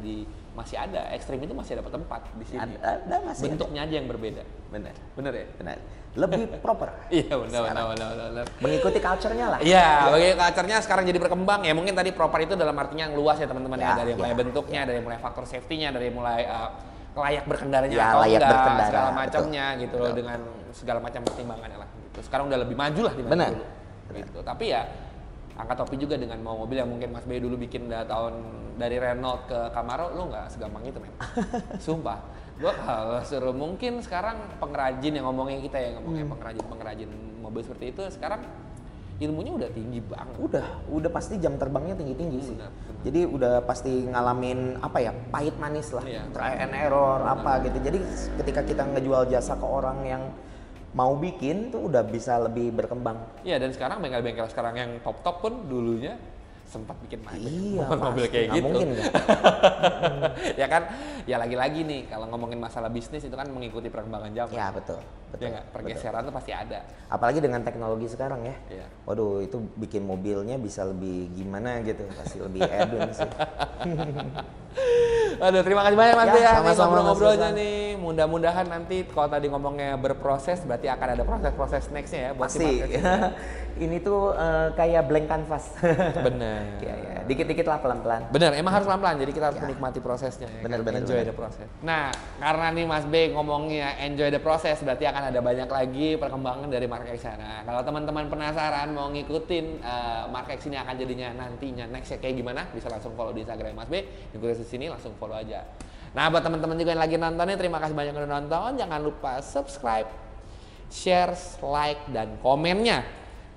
masih ada ekstrim itu masih dapat tempat di sini. Ada masih. Bentuknya aja yang berbeda. Bener ya? Benar. Lebih proper. Iya benar. Mengikuti culture-nya lah. Iya, bagi culture-nya sekarang jadi berkembang ya. Mungkin tadi proper itu dalam artinya yang luas ya teman-teman ya. Dari mulai bentuknya, dari mulai faktor safety-nya, dari mulai layak berkendaranya atau enggak, segala macamnya gitu loh, dengan segala macam pertimbangannya lah gitu. Sekarang udah lebih maju lah dibanding dulu. Gitu. Tapi ya angkat topi juga dengan mau mobil yang mungkin Mas B dulu bikin dari Renault ke Camaro, lu nggak segampang itu men. Sumpah, gua kalau suruh mungkin sekarang pengrajin yang ngomongin kita ya, ngomongin pengrajin mobil seperti itu sekarang ilmunya udah tinggi banget. Udah pasti jam terbangnya tinggi sih. Benar. Jadi udah pasti ngalamin pahit manis lah, try and error gitu. Jadi ketika kita ngejual jasa ke orang yang mau bikin tuh udah bisa lebih berkembang. Iya, dan sekarang bengkel-bengkel sekarang yang top pun dulunya sempat bikin mobil kayak gitu. Mungkin Ya kan, ya lagi-lagi nih kalau ngomongin masalah bisnis itu kan mengikuti perkembangan zaman. Ya betul. Ya nggak, pergeseran tuh pasti ada. Apalagi dengan teknologi sekarang ya. Iya. Waduh, itu bikin mobilnya bisa lebih gimana gitu, pasti lebih edun sih. Aduh, terima kasih banyak Mas ya, ngobrol-ngobrolnya nih. Mudah-mudahan nanti kalau tadi ngomongnya berproses, berarti akan ada proses-proses nextnya ya. Buat pasti. Ini tuh kayak blank canvas. Bener. Ya. Dikit-dikit lah, pelan-pelan. Bener, emang harus pelan-pelan. Jadi kita harus menikmati prosesnya. Ya, bener. Enjoy the process. Nah, karena nih Mas B ngomongnya enjoy the process, berarti akan ada banyak lagi perkembangan dari Mark X. Nah, kalau teman-teman penasaran mau ngikutin Mark X ini akan jadinya nantinya nextnya kayak gimana, bisa langsung follow di Instagram Mas B. Ikutin di sini langsung follow aja. Nah, buat teman-teman juga yang lagi nontonnya, terima kasih banyak udah nonton. Jangan lupa subscribe, share, like, dan komennya.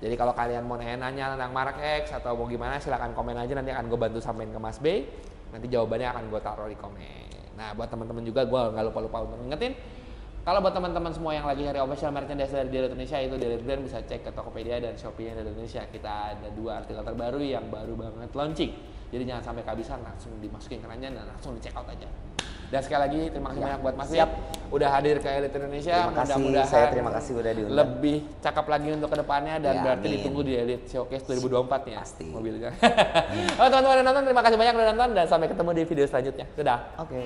Jadi kalau kalian mau nanya tentang Mark X atau mau gimana, silahkan komen aja, nanti akan gue bantu sampein ke Mas B. Nanti jawabannya akan gue taruh di komen. Nah, buat teman-teman juga gue nggak lupa untuk ngingetin, kalau buat teman-teman semua yang lagi nyari official merchandise dari Dairy Indonesia, itu Dairy Brand bisa cek ke Tokopedia dan Shopee-nya Dairy Indonesia. Kita ada 2 artikel terbaru yang baru banget launching. Jadi jangan sampai kehabisan, langsung dimasukin ke keranjang dan langsung di check out aja. Dan sekali lagi terima kasih banyak buat Mas Siap udah hadir ke Elite Indonesia. Mudah-mudahan terima kasih udah diundang. Lebih cakep lagi untuk kedepannya dan berarti ditunggu di Elite Showcase 2024 ya. Pasti. Mobilnya. Oh, teman-teman yang nonton, terima kasih banyak udah nonton dan sampai ketemu di video selanjutnya. Dadah. Oke.